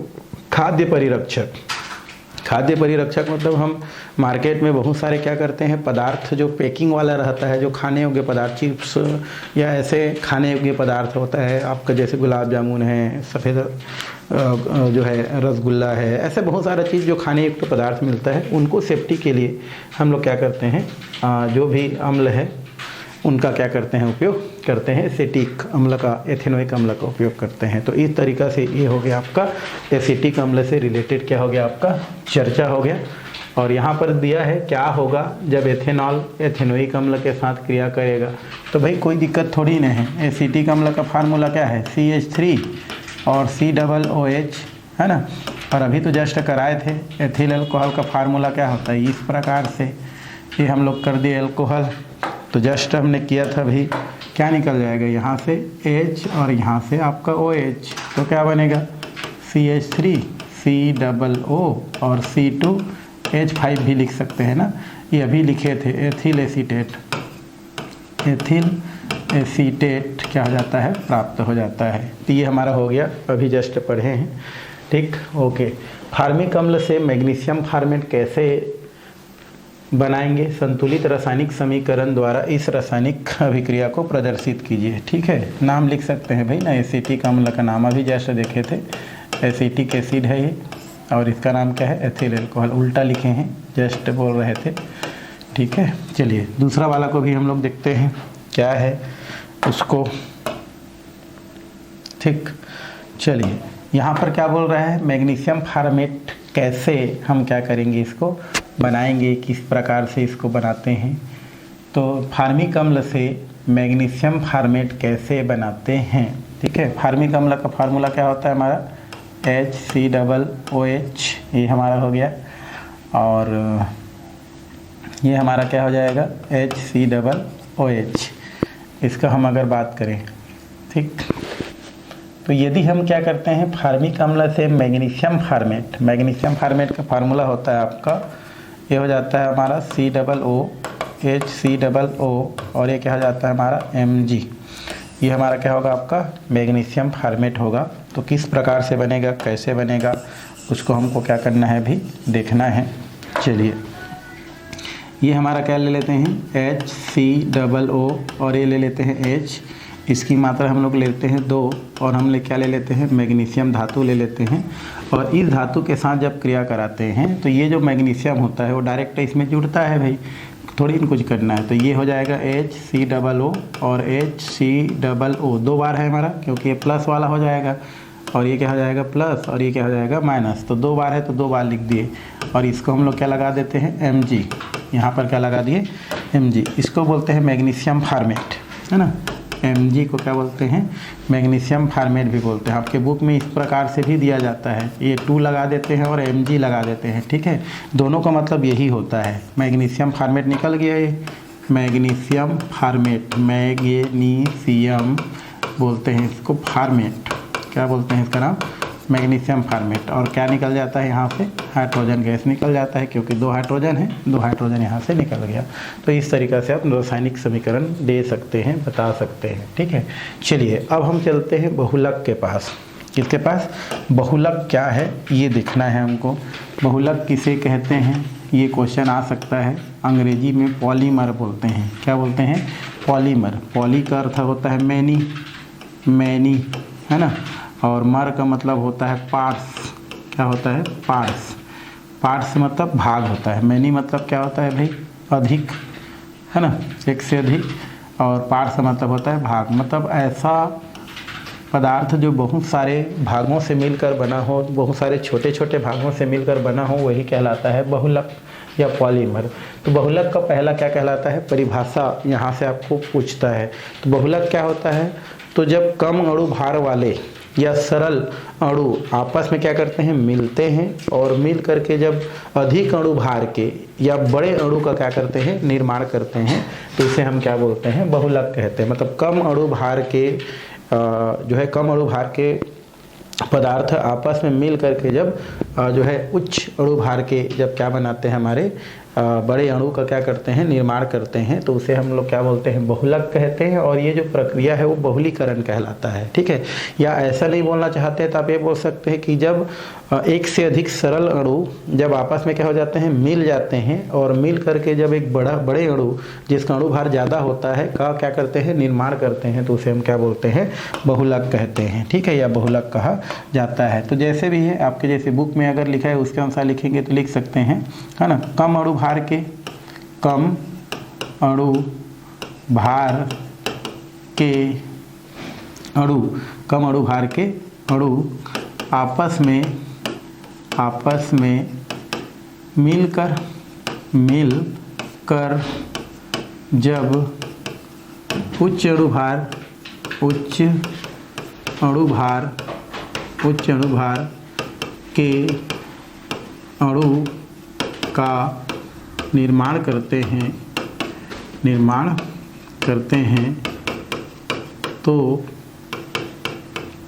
खाद्य परिरक्षक, खाद्य परिरक्षक मतलब हम मार्केट में बहुत सारे क्या करते हैं, पदार्थ जो पैकिंग वाला रहता है, जो खाने योग्य पदार्थ, चिप्स या ऐसे खाने योग्य पदार्थ होता है आपका, जैसे गुलाब जामुन है, सफ़ेद जो है रसगुल्ला है, ऐसे बहुत सारा चीज़ जो खाने युक्त पदार्थ मिलता है, उनको सेफ्टी के लिए हम लोग क्या करते हैं, जो भी अम्ल है उनका क्या करते हैं, उपयोग करते हैं। एसीटिक अम्ल का, एथेनोइक अम्ल का उपयोग करते हैं। तो इस तरीक़ा से ये हो गया आपका एसीटिक अम्ल से रिलेटेड क्या हो गया, आपका चर्चा हो गया। और यहाँ पर दिया है क्या होगा जब एथेनॉल एथेनोइक अम्ल के साथ क्रिया करेगा। तो भाई कोई दिक्कत थोड़ी नहीं है। एसीटिक अम्ल का फार्मूला क्या है, CH3 और COOH, है ना। और अभी तो जस्ट कराए थे, एथिल अल्कोहल का फार्मूला क्या होता है, इस प्रकार से ये हम लोग कर दिए अल्कोहल। तो जस्ट हमने किया था भाई, क्या निकल जाएगा यहाँ से H और यहाँ से आपका OH, तो क्या बनेगा CH3 COO और C2H5 भी लिख सकते हैं ना। ये अभी लिखे थे एथिल एसीटेट, एथिल एसीटेट क्या हो जाता है, प्राप्त हो जाता है। तो ये हमारा हो गया, अभी जस्ट पढ़े हैं। ठीक, ओके। फार्मिक अम्ल से मैग्नीशियम फार्मेट कैसे बनाएंगे, संतुलित रासायनिक समीकरण द्वारा इस रासायनिक अभिक्रिया को प्रदर्शित कीजिए। ठीक है, नाम लिख सकते हैं भाई ना, एसीटिक अम्ल का नाम अभी जैसे देखे थे, एसीटिक एसिड है ये, और इसका नाम क्या है, एथिल अल्कोहल। उल्टा लिखे हैं, जस्ट बोल रहे थे। ठीक है, चलिए दूसरा वाला को भी हम लोग देखते हैं क्या है उसको। ठीक, चलिए यहाँ पर क्या बोल रहा है, मैग्नीशियम फार्मेट कैसे हम क्या करेंगे, इसको बनाएंगे, किस प्रकार से इसको बनाते हैं। तो फार्मिक अम्ल से मैग्नीशियम फार्मेट कैसे बनाते हैं। ठीक है, फार्मिक अम्ल का फार्मूला क्या होता है हमारा, HCOOH, ये हमारा हो गया। और ये हमारा क्या हो जाएगा, HCOOH। इसका हम अगर बात करें, ठीक, तो यदि हम क्या करते हैं, फार्मिक अम्ल से मैग्नीशियम फार्मेट, मैग्नीशियम फार्मेट का फार्मूला होता है आपका, ये हो जाता है हमारा COO HCOO और ये क्या हो जाता है हमारा Mg। ये हमारा क्या होगा, आपका मैग्नीशियम फॉर्मेट होगा। तो किस प्रकार से बनेगा, कैसे बनेगा, उसको हमको क्या करना है भी देखना है। चलिए ये हमारा क्या ले लेते हैं, HCOO और ये ले लेते हैं H, इसकी मात्रा हम लोग लेते हैं 2 और हम ले क्या ले लेते हैं, मैग्नीशियम धातु ले लेते हैं। और इस धातु के साथ जब क्रिया कराते हैं तो ये जो मैग्नीशियम होता है वो डायरेक्ट इसमें जुड़ता है भाई, थोड़ी कुछ करना है। तो ये हो जाएगा HCOO और HCOO 2 बार है हमारा, क्योंकि ये प्लस वाला हो जाएगा और ये क्या हो जाएगा प्लस और ये क्या हो जाएगा माइनस। तो 2 बार है तो 2 बार लिख दिए और इसको हम लोग क्या लगा देते हैं Mg, यहाँ पर क्या लगा दिए Mg। इसको बोलते हैं मैग्नीशियम फॉर्मेट, है ना। Mg को क्या बोलते हैं, मैग्नीशियम फॉर्मेट भी बोलते हैं। आपके बुक में इस प्रकार से भी दिया जाता है, ये 2 लगा देते हैं और Mg लगा देते हैं, ठीक है। दोनों का मतलब यही होता है। मैग्नीशियम फॉर्मेट निकल गया, ये मैग्नीशियम फॉर्मेट, मैग्नीशियम बोलते हैं इसको फॉर्मेट, क्या बोलते हैं इसका नाम, मैग्नीशियम फॉर्मेट। और क्या निकल जाता है यहाँ से, हाइड्रोजन गैस निकल जाता है, क्योंकि 2 हाइड्रोजन है, 2 हाइड्रोजन यहाँ से निकल गया। तो इस तरीक़ा से आप रासायनिक समीकरण दे सकते हैं, बता सकते हैं, ठीक है। चलिए अब हम चलते हैं बहुलक के पास। किसके पास, बहुलक क्या है ये देखना है हमको। बहुलक किसे कहते हैं, ये क्वेश्चन आ सकता है। अंग्रेजी में पॉलीमर बोलते हैं, क्या बोलते हैं, पॉलीमर। पॉली का अर्थ होता है मैनी, मैनी, है ना। और मर का मतलब होता है पार्ट्स, क्या होता है, पार्ट्स। पार्ट्स मतलब भाग होता है। मैनी मतलब क्या होता है भाई, अधिक, है ना, एक से अधिक। और पार्ट्स का मतलब होता है भाग, मतलब ऐसा पदार्थ जो बहुत सारे भागों से मिलकर बना हो, बहुत सारे छोटे छोटे भागों से मिलकर बना हो, वही कहलाता है बहुलक या पॉलीमर। तो बहुलक का पहला क्या कहलाता है, परिभाषा यहाँ से आपको पूछता है। तो बहुलक क्या होता है, तो जब कम अणु भार वाले या सरल अणु आपस में क्या करते हैं, मिलते हैं और मिल करके जब अधिक अणु भार के या बड़े अणु का क्या करते हैं, निर्माण करते हैं, तो इसे हम क्या बोलते हैं, बहुलक कहते हैं। मतलब कम अणु भार के जो है, कम अणु भार के पदार्थ आपस में मिल करके जब जो है उच्च अणु भार के जब क्या बनाते हैं, हमारे बड़े अणु का क्या करते हैं, निर्माण करते हैं, तो उसे हम लोग क्या बोलते हैं, बहुलक कहते हैं। और ये जो प्रक्रिया है वो बहुलीकरण कहलाता है, ठीक है। या ऐसा नहीं बोलना चाहते हैं तो आप ये बोल सकते हैं कि जब एक से अधिक सरल अणु जब आपस में क्या हो जाते हैं, मिल जाते हैं और मिल करके जब एक बड़े अणु जिसका अणु भार ज़्यादा होता है का क्या करते हैं, निर्माण करते हैं, तो उसे हम क्या बोलते हैं, बहुलक कहते हैं, ठीक है, या बहुलक कहा जाता है। तो जैसे भी है आपके जैसे बुक में अगर लिखा है उसके अनुसार लिखेंगे तो लिख सकते हैं, है ना। कम अणु भार के, कम अणु भार के अणु, कम अणु भार के अणु आपस में मिलकर जब उच्च अणु भार के अणु का निर्माण करते हैं तो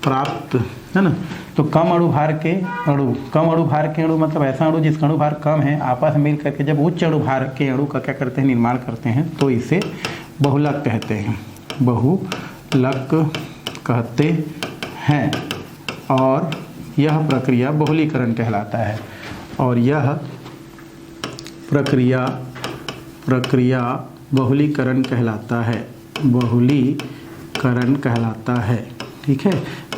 प्राप्त, है ना। तो कम अणु भार के अणु मतलब ऐसा अणु जिसका अणु भार कम है, आपस में मिल करके जब उच्च अणु भार के अणु का क्या करते हैं, निर्माण करते हैं, तो इसे बहुलक कहते हैं, बहुलक कहते हैं। और यह प्रक्रिया बहुलीकरण कहलाता है। और यह प्रक्रिया बहुलीकरण कहलाता है, बहुलीकरण कहलाता है, ठीक है।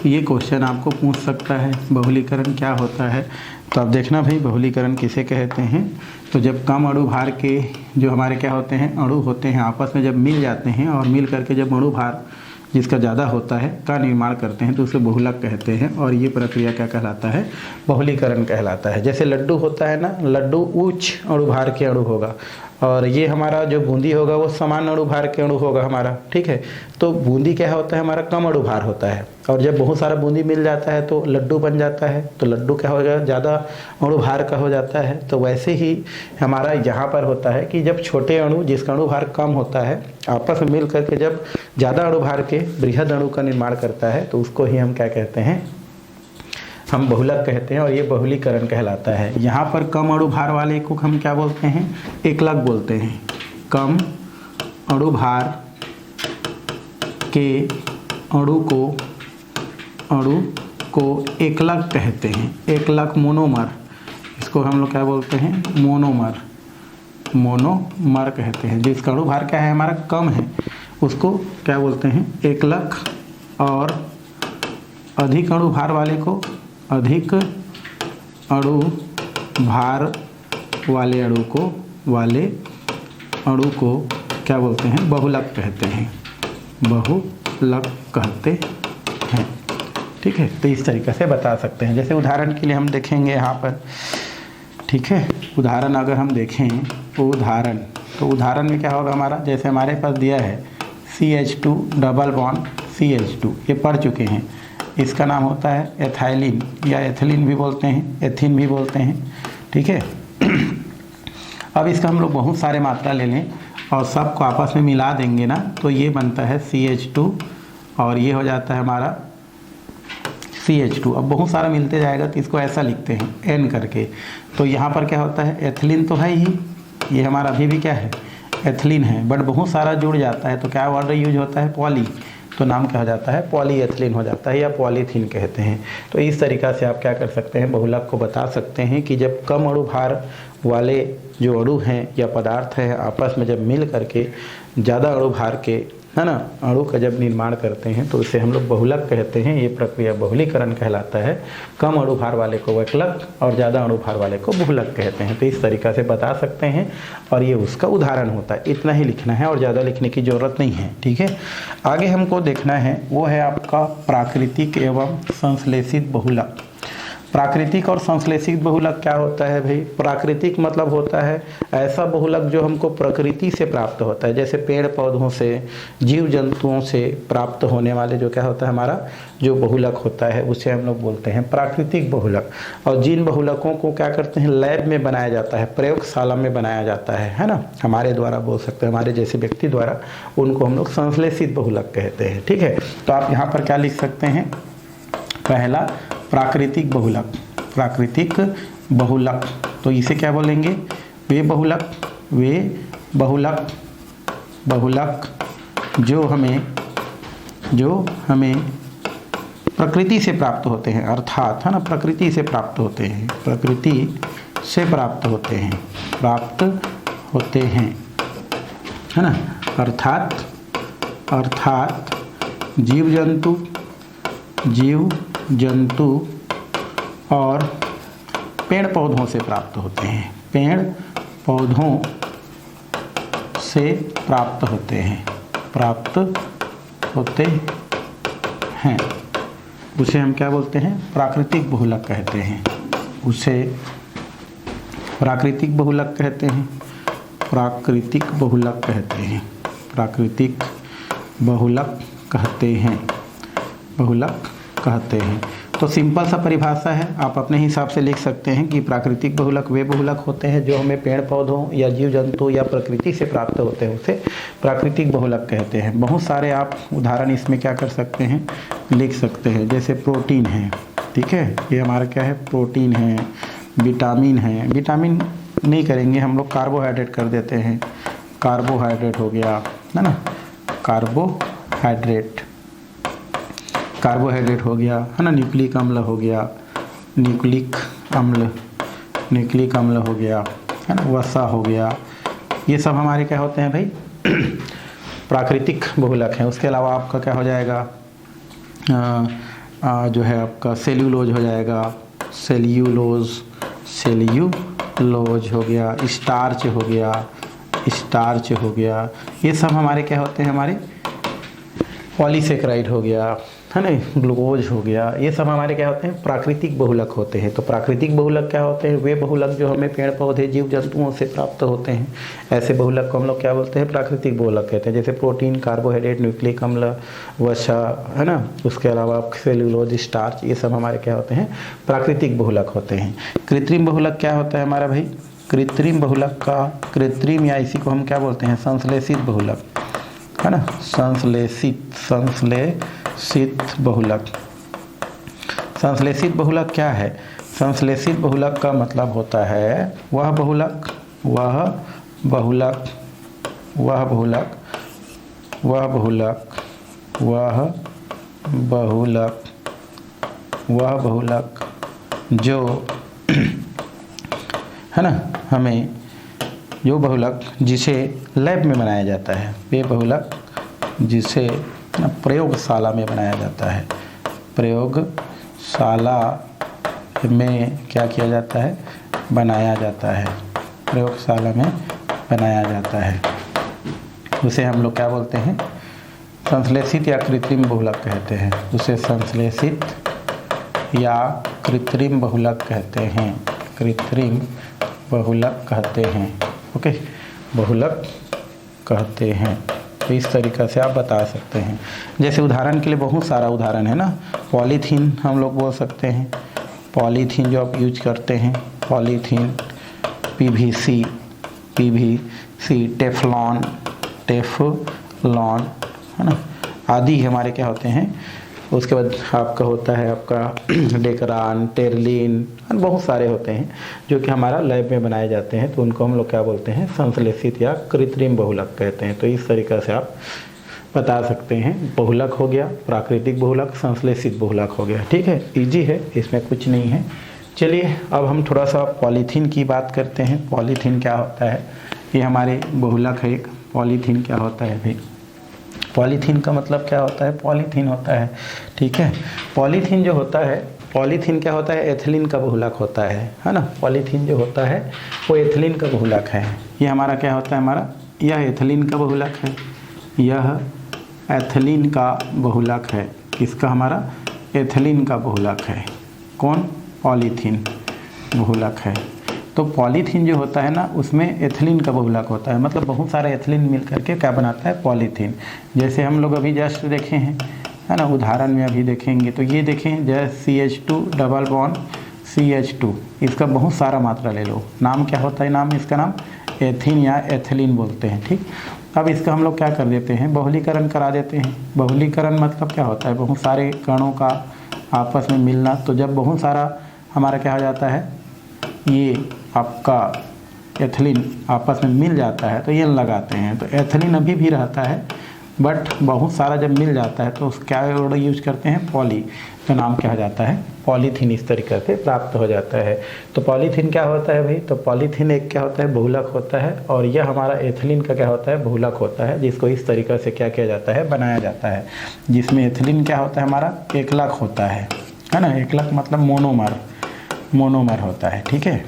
ये क्वेश्चन आपको पूछ सकता है, बहुलीकरण क्या होता है। तो आप देखना भाई बहुलीकरण किसे कहते हैं। तो जब कम अणु भार के जो हमारे क्या होते हैं, अणु होते हैं, आपस में जब मिल जाते हैं और मिल करके जब अणु भार जिसका ज़्यादा होता है का निर्माण करते हैं, तो उसे बहुलक कहते हैं। और ये प्रक्रिया क्या कहलाता है, बहुलीकरण कहलाता है। जैसे लड्डू होता है ना, लड्डू उच्च अणु भार के अणु होगा और ये हमारा जो बूंदी होगा वो समान अणु भार के अणु होगा हमारा, ठीक है। तो बूंदी क्या होता है, हमारा कम अणु भार होता है और जब बहुत सारा बूंदी मिल जाता है तो लड्डू बन जाता है। तो लड्डू क्या होगा, ज़्यादा अणु भार का हो जाता है। तो वैसे ही हमारा यहाँ पर होता है कि जब छोटे अणु जिसका अणु भार कम होता है आपस में मिल करके जब ज़्यादा अणु भार के बृहद अणु का निर्माण करता है, तो उसको ही हम क्या कहते हैं, हम बहुलक कहते हैं। और ये बहुलीकरण कहलाता है। यहाँ पर कम अणु भार वाले को हम क्या बोलते हैं, एकलक बोलते हैं। कम अणु भार के अणु को एकलक कहते हैं। एकलक मोनोमर, इसको हम लोग क्या बोलते हैं? मोनोमर कहते हैं। जिसका अणु भार क्या है हमारा? कम है, उसको क्या बोलते हैं? एकलक। और अधिक अणु भार वाले को, अधिक अणु भार वाले अणु को क्या बोलते हैं? बहुलक कहते हैं। बहुलक कहते हैं। ठीक है, तो इस तरीके से बता सकते हैं। जैसे उदाहरण के लिए हम देखेंगे यहाँ पर, ठीक है, उदाहरण अगर हम देखें तो उदाहरण में क्या होगा हमारा? जैसे हमारे पास दिया है CH2 डबल बॉन्ड CH2, ये पढ़ चुके हैं। इसका नाम होता है एथाइलिन या एथिलीन भी बोलते हैं, एथिन भी बोलते हैं। ठीक है, अब इसका हम लोग बहुत सारे मात्रा ले लें और सबको आपस में मिला देंगे ना, तो ये बनता है CH2 और ये हो जाता है हमारा CH2। अब बहुत सारा मिलते जाएगा तो इसको ऐसा लिखते हैं N करके। तो यहाँ पर क्या होता है? एथिलीन तो है ही, ये हमारा अभी भी क्या है? एथिलीन है, बट बहुत सारा जुड़ जाता है तो क्या वर्ड यूज होता है? पॉली। तो नाम क्या हो जाता है? पॉलीएथिलीन हो जाता है या पॉलीथीन कहते हैं। तो इस तरीक़ा से आप क्या कर सकते हैं? बहुलक को बता सकते हैं कि जब कम अणु भार वाले जो अणु हैं या पदार्थ हैं आपस में जब मिल करके ज़्यादा अणु भार के, है ना, अणु का जब निर्माण करते हैं तो इसे हम लोग बहुलक कहते हैं। ये प्रक्रिया बहुलीकरण कहलाता है। कम अणु भार वाले को एकलक और ज़्यादा अणु भार वाले को बहुलक कहते हैं। तो इस तरीक़ा से बता सकते हैं और ये उसका उदाहरण होता है। इतना ही लिखना है और ज़्यादा लिखने की ज़रूरत नहीं है। ठीक है, आगे हमको देखना है वो है आपका प्राकृतिक एवं संश्लेषित बहुलक। प्राकृतिक और संश्लेषित बहुलक क्या होता है भाई? प्राकृतिक मतलब होता है ऐसा बहुलक जो हमको प्रकृति से प्राप्त होता है, जैसे पेड़ पौधों से, जीव जंतुओं से प्राप्त होने वाले जो क्या होता है हमारा जो बहुलक होता है उसे हम लोग बोलते हैं प्राकृतिक बहुलक। और जिन बहुलकों को क्या करते हैं? लैब में बनाया जाता है, प्रयोगशाला में बनाया जाता है ना, हमारे द्वारा बोल सकते हैं, हमारे जैसे व्यक्ति द्वारा, उनको हम लोग संश्लेषित बहुलक कहते हैं। ठीक है, तो आप यहाँ पर क्या लिख सकते हैं? पहला प्राकृतिक बहुलक, प्राकृतिक बहुलक, तो इसे क्या बोलेंगे? वे बहुलक जो हमें प्रकृति से प्राप्त होते हैं, अर्थात, है ना, प्रकृति से प्राप्त होते हैं, है ना, अर्थात जीव जंतु और पेड़ पौधों से प्राप्त होते हैं, पेड़ पौधों से प्राप्त होते हैं, उसे हम क्या बोलते हैं? प्राकृतिक बहुलक कहते हैं। उसे प्राकृतिक बहुलक कहते हैं, प्राकृतिक बहुलक कहते हैं। तो सिंपल सा परिभाषा है, आप अपने हिसाब से लिख सकते हैं कि प्राकृतिक बहुलक वे बहुलक होते हैं जो हमें पेड़ पौधों या जीव जंतु या प्रकृति से प्राप्त होते हैं, उसे प्राकृतिक बहुलक कहते हैं। बहुत सारे आप उदाहरण इसमें क्या कर सकते हैं? लिख सकते हैं। जैसे प्रोटीन है, ठीक है, ये हमारा क्या है? प्रोटीन है। विटामिन है, विटामिन नहीं करेंगे हम लोग, कार्बोहाइड्रेट कर देते हैं, कार्बोहाइड्रेट हो गया, है ना, कार्बोहाइड्रेट हो गया, है ना, न्यूक्लिक अम्ल हो गया, न्यूक्लिक अम्ल हो गया, है ना, वसा हो गया। ये सब हमारे क्या होते हैं भाई? प्राकृतिक बहुलक हैं। उसके अलावा आपका क्या हो जाएगा? जो है आपका सेल्यूलोज हो जाएगा, सेल्यूलोज हो गया, स्टार्च हो गया। ये सब हमारे क्या होते हैं? हमारे पॉलीसेकेराइड हो गया, है ना, ग्लूकोज हो गया। ये सब हमारे क्या होते हैं? प्राकृतिक बहुलक होते हैं। तो प्राकृतिक बहुलक क्या होते हैं? वे बहुलक जो हमें पेड़ पौधे जीव जंतुओं से प्राप्त होते हैं, ऐसे बहुलक को हम लोग क्या बोलते हैं? प्राकृतिक बहुलक कहते हैं। जैसे प्रोटीन, कार्बोहाइड्रेट, न्यूक्लिक अम्ल, वसा, है ना, उसके अलावा सेल्यूलोज, स्टार्च, ये सब हमारे क्या होते हैं? प्राकृतिक बहुलक होते हैं। कृत्रिम बहुलक क्या होता है हमारा भाई? कृत्रिम बहुलक का, कृत्रिम या इसी को हम क्या बोलते हैं? संश्लेषित बहुलक, है ना, संश्लेषित बहुलक। संश्लेषित बहुलक क्या है? संश्लेषित बहुलक का मतलब होता है वह बहुलक बहुलक वह बहुलक जो है ना, हमें जो बहुलक जिसे लैब में बनाया जाता है, वे बहुलक जिसे प्रयोगशाला में बनाया जाता है, प्रयोगशाला में क्या किया जाता है, बनाया जाता है, प्रयोगशाला में बनाया जाता है, उसे हम लोग क्या बोलते हैं, संश्लेषित या कृत्रिम बहुलक कहते हैं, उसे संश्लेषित या कृत्रिम बहुलक कहते हैं, कृत्रिम बहुलक कहते हैं, ओके, बहुलक कहते हैं। तो इस तरीक़ा से आप बता सकते हैं। जैसे उदाहरण के लिए बहुत सारा उदाहरण है ना, पॉलीथीन हम लोग बोल सकते हैं, पॉलीथीन जो आप यूज करते हैं, पॉलीथीन, पीवीसी, टेफ्लॉन है ना, आदि हमारे क्या होते हैं। उसके बाद आपका होता है आपका डेकरान, टेरलिन, बहुत सारे होते हैं जो कि हमारा लैब में बनाए जाते हैं, तो उनको हम लोग क्या बोलते हैं, संश्लेषित या कृत्रिम बहुलक कहते हैं। तो इस तरीक़ा से आप बता सकते हैं। बहुलक हो गया, प्राकृतिक बहुलक, संश्लेषित बहुलक हो गया, ठीक है, इजी है, इसमें कुछ नहीं है। चलिए अब हम थोड़ा सा पॉलीथीन की बात करते हैं। पॉलीथीन क्या होता है, ये हमारे बहुलक है एक। पॉलीथीन क्या होता है भाई, पॉलीथीन का मतलब क्या होता है, पॉलीथीन होता है, ठीक है। पॉलीथीन जो होता है, पॉलीथीन क्या होता है, एथिलीन का बहुलक होता है ना। पॉलीथीन जो होता है वो एथिलीन का बहुलक है। ये हमारा क्या होता है, हमारा यह एथिलीन का बहुलक है, यह एथिलीन का बहुलक है। किसका, हमारा एथिलीन का बहुलक है। कौन, पॉलीथीन बहुलक है। तो पॉलीथीन जो होता है ना, उसमें एथिलीन का बहुलक होता है, मतलब बहुत सारे एथिलीन मिल करके क्या बनाता है, पॉलीथीन। जैसे हम लोग अभी जस्ट देखे हैं, है ना, उदाहरण में अभी देखेंगे तो ये देखें, जैसे CH2 डबल बॉन्ड CH2, इसका बहुत सारा मात्रा ले लो। नाम क्या होता है, नाम इसका नाम एथीन या एथिलीन बोलते हैं, ठीक। अब इसका हम लोग क्या कर देते हैं, बहुलीकरण करा देते हैं। बहुलीकरण मतलब क्या होता है, बहुत सारे कणों का आपस में मिलना। तो जब बहुत सारा हमारा क्या हो जाता है, ये आपका एथिलीन आपस में मिल जाता है तो ये लगाते हैं। तो एथिलीन अभी भी रहता है, बट बहुत सारा जब मिल जाता है तो उस क्या वर्ड यूज करते हैं, पॉली। तो नाम क्या हो जाता है, पॉलीथीन। इस तरीके से प्राप्त हो जाता है। तो पॉलीथीन क्या होता है भाई, तो पॉलीथीन एक क्या होता है, बहुलक होता है, और यह हमारा एथिलीन का क्या होता है, बहुलक होता है, जिसको इस तरीके से क्या किया जाता है, बनाया जाता है। जिसमें एथिलीन क्या होता है, हमारा एकलक होता है ना। एकलक मतलब मोनोमर होता है, ठीक है।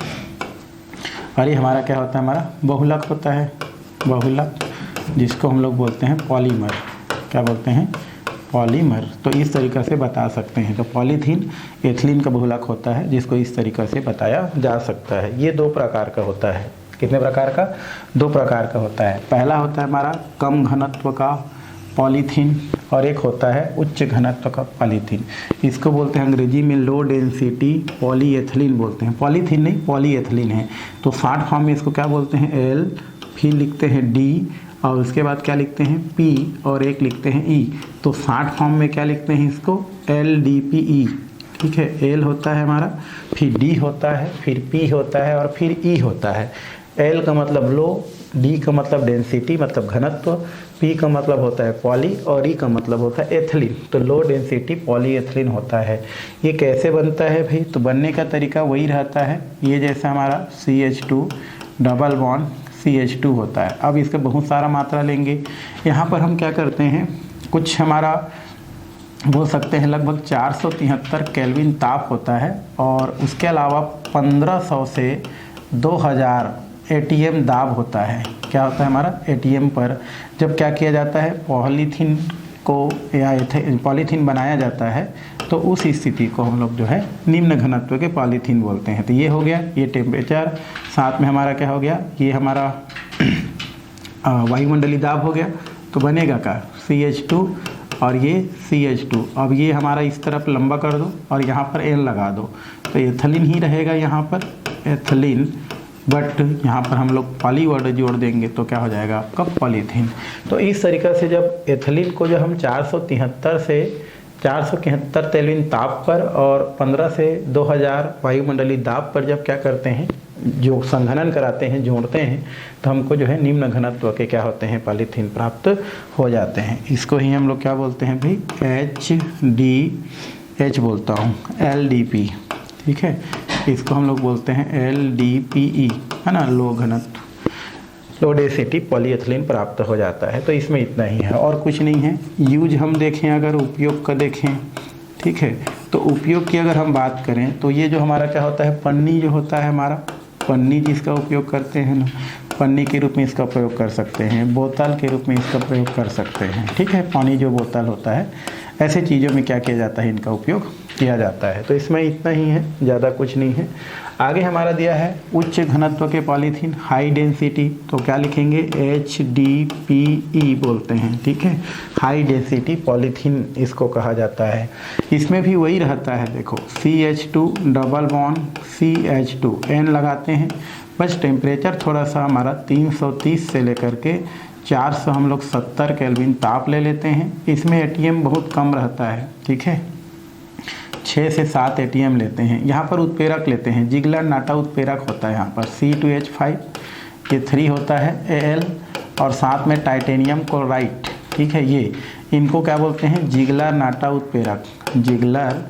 और ये हमारा क्या होता है, हमारा बहुलक होता है, बहुलक, जिसको हम लोग बोलते हैं पॉलीमर। क्या बोलते हैं, पॉलीमर। तो इस तरीक़ा से बता सकते हैं। तो पॉलीथीन एथिलीन का बहुलक होता है, जिसको इस तरीक़ा से बताया जा सकता है। ये दो प्रकार का होता है। कितने प्रकार का, दो प्रकार का होता है। पहला होता है हमारा कम घनत्व का पॉलीथीन, और एक होता है उच्च घनत्व का पॉलीथीन। इसको बोलते हैं अंग्रेजी में लो डेंसिटी पॉलीएथिलीन बोलते हैं। पॉलीथीन नहीं, पॉलीएथिलीन है। तो शॉर्ट फॉर्म में इसको क्या बोलते हैं, L, फिर लिखते हैं D, और उसके बाद क्या लिखते हैं, P, और एक लिखते हैं E। तो शॉर्ट फॉर्म में क्या लिखते हैं इसको, LDPE, ठीक है। L होता है हमारा, फिर D होता है, फिर P होता है, और फिर E होता है। L का मतलब लो, D का मतलब डेंसिटी मतलब घनत्व, P का मतलब होता है पॉली, और E का मतलब होता है एथिलीन। तो लो डेंसिटी पॉलीएथिलीन होता है। ये कैसे बनता है भाई, तो बनने का तरीका वही रहता है। ये जैसे हमारा CH2 डबल बॉन्ड CH2 होता है। अब इसका बहुत सारा मात्रा लेंगे। यहाँ पर हम क्या करते हैं, कुछ हमारा बोल सकते हैं लगभग 473 केल्विन ताप होता है, और उसके अलावा 1500 से 2000 ATM दाब होता है। क्या होता है हमारा, ATM पर जब क्या किया जाता है, पॉलीथीन को या पॉलीथीन बनाया जाता है, तो उस स्थिति को हम लोग जो है निम्न घनत्व के पॉलीथीन बोलते हैं। तो ये हो गया, ये टेम्परेचर, साथ में हमारा क्या हो गया, ये हमारा वायुमंडलीय दाब हो गया। तो बनेगा क्या, CH2 और ये CH2। अब ये हमारा इस तरफ लंबा कर दो और यहाँ पर N लगा दो, तो एथिलीन ही रहेगा यहाँ पर, एथिलीन। बट यहाँ पर हम लोग पॉली वर्ड जोड़ देंगे तो क्या हो जाएगा आपका, पॉलीथीन। तो इस तरीक़े से जब एथिलीन को जो हम 473 केल्विन ताप पर और 15 से 2000 वायुमंडलीय दाब पर जब क्या करते हैं, जो संघनन कराते हैं, जोड़ते हैं, तो हमको जो है निम्न घनत्व के क्या होते हैं, पॉलीथीन प्राप्त हो जाते हैं। इसको ही हम लोग क्या बोलते हैं भाई, HDH बोलता हूँ, LDP, ठीक है। इसको हम लोग बोलते हैं LDPE, है ना, लो घनत्व, लो डेंसिटी पॉलीएथिलीन प्राप्त हो जाता है। तो इसमें इतना ही है और कुछ नहीं है। यूज हम देखें, अगर उपयोग का देखें, ठीक है, तो उपयोग की अगर हम बात करें तो ये जो हमारा क्या होता है, पन्नी जो होता है हमारा, पन्नी जिसका उपयोग करते हैं ना, पन्नी के रूप में इसका प्रयोग कर सकते हैं, बोतल के रूप में इसका प्रयोग कर सकते हैं, ठीक है। पानी जो बोतल होता है, ऐसे चीज़ों में क्या किया जाता है, इनका उपयोग किया जाता है। तो इसमें इतना ही है, ज़्यादा कुछ नहीं है। आगे हमारा दिया है उच्च घनत्व के पॉलीथीन, हाई डेंसिटी, तो क्या लिखेंगे, HDPE बोलते हैं, ठीक है। हाई डेंसिटी पॉलीथीन इसको कहा जाता है। इसमें भी वही रहता है, देखो CH2 double bond CH2 N लगाते हैं, बस टेम्परेचर थोड़ा सा हमारा 330 से लेकर के 400 हम लोग 70 केल्विन ताप ले लेते हैं। इसमें ATM बहुत कम रहता है, ठीक है, 6 से 7 ATM लेते हैं। यहाँ पर उत्प्रेरक लेते हैं, जिगलर नाटा उत्प्रेरक होता है यहाँ पर C2H5, ये 3 होता है Al, और साथ में टाइटेनियम क्लोराइड, ठीक है। ये इनको क्या बोलते हैं, जिगलर नाटा उत्प्रेरक, जिगलर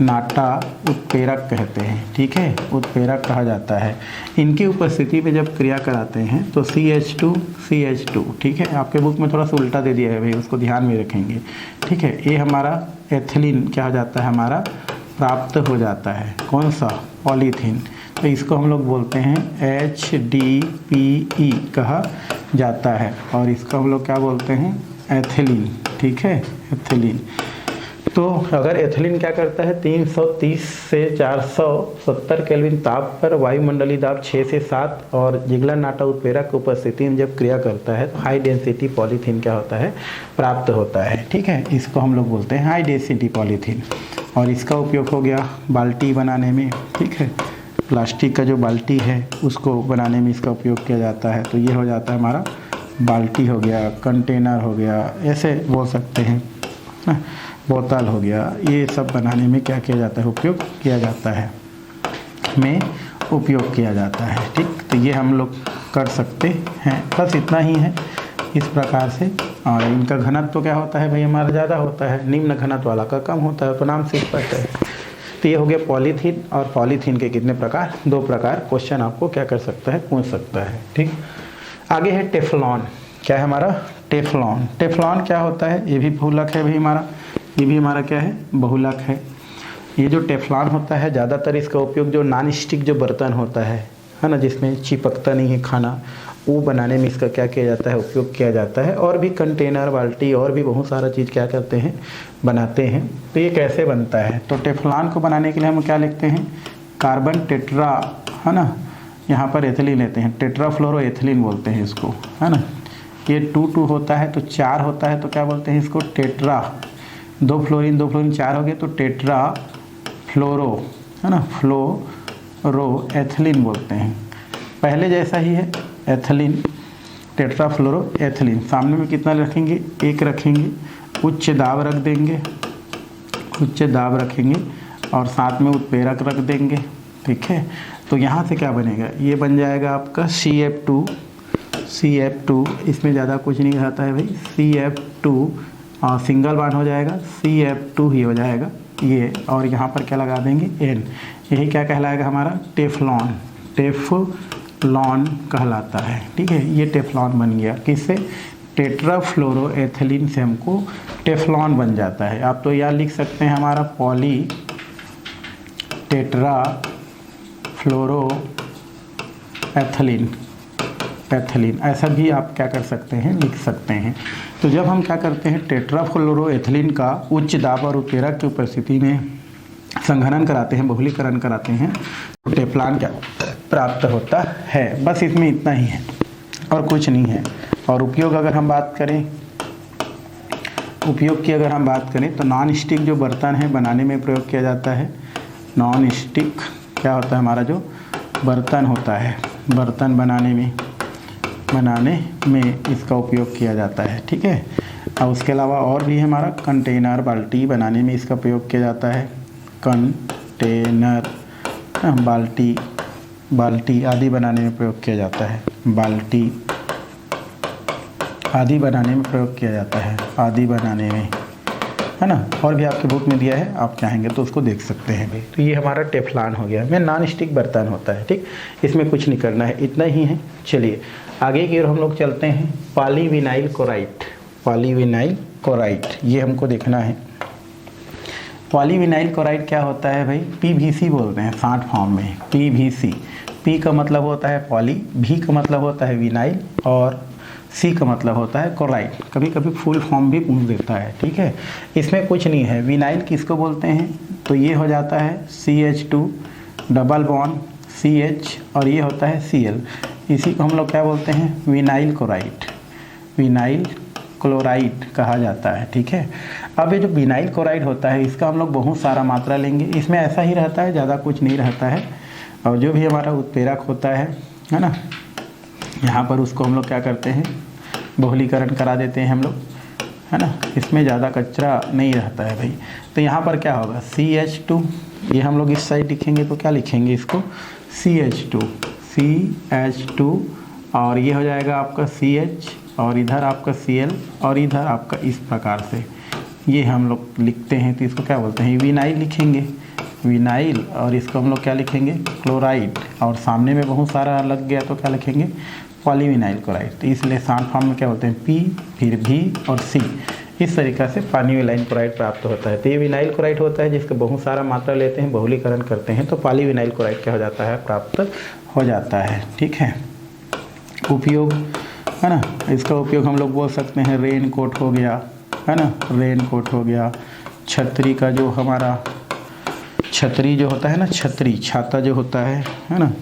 नाटा उत्प्रेरक कहते हैं, ठीक है, उत्प्रेरक कहा जाता है। इनकी उपस्थिति में जब क्रिया कराते हैं तो CH2, ठीक है। आपके बुक में थोड़ा सा उल्टा दे दिया है भाई, उसको ध्यान में रखेंगे, ठीक है। ये हमारा एथिलीन क्या हो जाता है, हमारा प्राप्त हो जाता है, कौन सा, पॉलीथीन। तो इसको हम लोग बोलते हैं HDPE कहा जाता है, और इसको हम लोग क्या बोलते हैं, एथिलीन, ठीक है, एथिलीन। तो अगर एथिलीन क्या करता है, 330 से 470 केल्विन ताप पर वायुमंडलीय दाब 6 से 7 और जिगलर नाटा उत्प्रेरक की उपस्थिति में जब क्रिया करता है तो हाई डेंसिटी पॉलीथीन क्या होता है, प्राप्त होता है, ठीक है। इसको हम लोग बोलते हैं हाई डेंसिटी पॉलीथीन। और इसका उपयोग हो गया बाल्टी बनाने में, ठीक है, प्लास्टिक का जो बाल्टी है उसको बनाने में इसका उपयोग किया जाता है। तो ये हो जाता है हमारा बाल्टी हो गया, कंटेनर हो गया, ऐसे बोल सकते हैं, बोतल हो गया, ये सब बनाने में क्या किया जाता है, उपयोग किया जाता है, में उपयोग किया जाता है, ठीक। तो ये हम लोग कर सकते हैं, बस इतना ही है इस प्रकार से। और इनका घनत्व तो क्या होता है भाई, हमारा ज़्यादा होता है, निम्न घनत्व वाला का कम होता है, तो नाम से स्पष्ट है। तो ये हो गया पॉलीथीन। और पॉलीथीन के कितने प्रकार, 2 प्रकार। क्वेश्चन आपको क्या कर सकता है, पूछ सकता है, ठीक। आगे है टेफ्लॉन। क्या है हमारा, टेफ्लॉन। टेफ्लॉन क्या होता है, ये भी बहुलक है भाई हमारा, ये भी हमारा क्या है, बहुलक है। ये जो टेफ्लॉन होता है, ज़्यादातर इसका उपयोग जो नॉन स्टिक जो बर्तन होता है ना, जिसमें चिपकता नहीं है खाना, वो बनाने में इसका क्या किया जाता है, उपयोग किया जाता है। और भी कंटेनर, बाल्टी और भी बहुत सारा चीज़ क्या करते हैं, बनाते हैं। तो ये कैसे बनता है, तो टेफ्लॉन को बनाने के लिए हम क्या लिखते हैं, कार्बन टेट्रा, है ना, यहाँ पर एथिलीन लेते हैं, टेट्राफ्लोरो एथिलीन बोलते हैं इसको, है ना। ये 2 होता है तो 4 होता है, तो क्या बोलते हैं इसको, टेट्रा। 2 फ्लोरीन 4 हो गए तो टेट्रा फ्लोरो, है ना, फ्लोरो एथिलीन बोलते हैं। पहले जैसा ही है, एथिलीन, टेट्रा फ्लोरो एथिलीन। सामने में कितना रखेंगे, 1 रखेंगे, उच्च दाब रख देंगे, उच्च दाब रखेंगे, और साथ में उत्प्रेरक रख देंगे, ठीक है। तो यहाँ से क्या बनेगा, ये बन जाएगा आपका CF2। इसमें ज़्यादा कुछ नहीं रहता है भाई, CF2 और सिंगल बॉन्ड हो जाएगा, CF2 ही हो जाएगा ये। और यहाँ पर क्या लगा देंगे, N। यही क्या कहलाएगा हमारा, टेफ्लॉन। टेफ्लॉन कहलाता है, ठीक है। ये टेफ्लॉन बन गया, किससे, टेट्राफ्लोरो एथिलीन से हमको टेफ्लॉन बन जाता है। आप तो यार लिख सकते हैं हमारा पॉली टेट्राफ्लोरो एथिलीन, ऐसा भी आप क्या कर सकते हैं, लिख सकते हैं। तो जब हम क्या करते हैं, टेट्राफ्लोरो एथिलीन का उच्च दाब और उत्प्रेरक की उपस्थिति में संघनन कराते हैं, बहुलीकरण कराते हैं, तो टेफ्लॉन क्या प्राप्त होता है। बस इसमें इतना ही है और कुछ नहीं है। और उपयोग अगर हम बात करें, उपयोग की अगर हम बात करें तो नॉन स्टिक जो बर्तन है बनाने में प्रयोग किया जाता है। नॉन स्टिक क्या होता है, हमारा जो बर्तन होता है, बर्तन बनाने में इसका उपयोग किया जाता है, ठीक है। और उसके अलावा और भी हमारा कंटेनर, बाल्टी बनाने में इसका प्रयोग किया जाता है। कंटेनर, बाल्टी, बाल्टी आदि बनाने में प्रयोग किया जाता है, बाल्टी आदि बनाने में प्रयोग किया जाता है, आदि बनाने में, है ना। और भी आपके बुक में दिया है, आप चाहेंगे तो उसको देख सकते हैं भाई। तो ये हमारा टेफ्लॉन हो गया, में नॉन स्टिक बर्तन होता है, ठीक, इसमें कुछ नहीं करना है, इतना ही है। चलिए आगे की ओर हम लोग चलते हैं। पॉलीविनाइल क्लोराइड, पॉलीविनाइल क्लोराइड ये हमको देखना है। पॉलीविनाइल क्लोराइड क्या होता है भाई? पीवीसी बोलते हैं शॉर्ट फॉर्म में, पीवीसी। पी का मतलब होता है पॉली, भी का मतलब होता है विनाइल, और सी का मतलब होता है क्लोराइड। कभी कभी फुल फॉर्म भी पूछ देता है, ठीक है। इसमें कुछ नहीं है। विनाइल किसको बोलते हैं? तो ये हो जाता है CH2 डबल बॉन्ड CH, और ये होता है Cl। इसी को हम लोग क्या बोलते हैं? विनाइल क्लोराइड, विनाइल क्लोराइड कहा जाता है, ठीक है। अब ये जो विनाइल क्लोराइड होता है, इसका हम लोग बहुत सारा मात्रा लेंगे। इसमें ऐसा ही रहता है, ज़्यादा कुछ नहीं रहता है। और जो भी हमारा उत्प्रेरक होता है ना, यहाँ पर उसको हम लोग क्या करते हैं? बहुलीकरण करा देते हैं हम लोग, है ना। इसमें ज़्यादा कचरा नहीं रहता है भाई। तो यहाँ पर क्या होगा? CH2, ये हम लोग इस साइड लिखेंगे तो क्या लिखेंगे इसको? CH2, CH2, और ये हो जाएगा आपका CH, और इधर आपका Cl, और इधर आपका इस प्रकार से ये हम लोग लिखते हैं। तो इसको क्या बोलते हैं? विनाइल लिखेंगे, विनाइल, और इसको हम लोग क्या लिखेंगे? क्लोराइड। और सामने में बहुत सारा लग गया तो क्या लिखेंगे? Polyvinyl chloride. तो इसलिए शॉर्ट फॉर्म में क्या बोलते हैं? P, फिर V और C। इस तरीक़ा से पॉलीविनाइल क्लोराइड प्राप्त होता है। तो ये विनाइल क्लोराइड होता है जिसका बहुत सारा मात्रा लेते हैं, बहुलीकरण करते हैं, तो पॉलीविनाइल क्लोराइड क्या हो जाता है? प्राप्त हो जाता है, ठीक है। उपयोग, है ना, इसका उपयोग हम लोग बोल सकते हैं रेन कोट हो गया, है ना, रेन कोट हो गया। छतरी का जो हमारा छतरी जो होता है ना, छतरी, छाता जो होता है ना,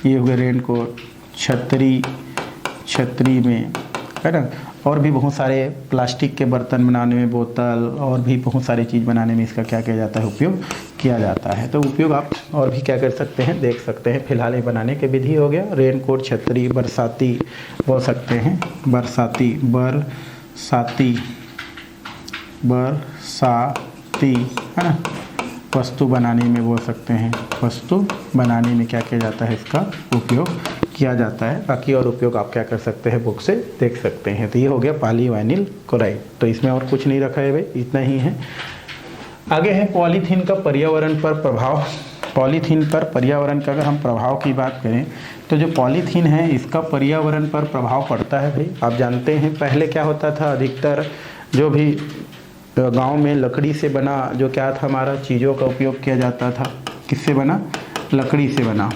ये हो गया रेन कोट, छतरी, छतरी में, है ना। और भी बहुत सारे प्लास्टिक के बर्तन बनाने में, बोतल, और भी बहुत सारी चीज़ बनाने में इसका क्या किया जाता है? उपयोग किया जाता है। तो उपयोग आप और भी क्या कर सकते हैं? देख सकते हैं। फिलहाल ये बनाने की विधि हो गया, रेन कोट, छतरी, बरसाती बोल सकते हैं, बरसाती, बरसाती, बरसाती, है ना। वस्तु बनाने में बोल सकते हैं, वस्तु बनाने में क्या किया जाता है? इसका उपयोग किया जाता है। बाकी और उपयोग आप क्या कर सकते हैं? बुक से देख सकते हैं। तो ये हो गया पॉलीविनाइल क्लोराइड। तो इसमें और कुछ नहीं रखा है भाई, इतना ही है। आगे है पॉलीथीन का पर्यावरण पर प्रभाव। पॉलीथीन पर पर्यावरण का अगर हम प्रभाव की बात करें तो जो पॉलीथीन है इसका पर्यावरण पर प्रभाव पड़ता है भाई। आप जानते हैं पहले क्या होता था, अधिकतर जो भी गांव में लकड़ी से बना जो क्या था हमारा चीज़ों का उपयोग किया जाता था। किससे बना? लकड़ी से बना।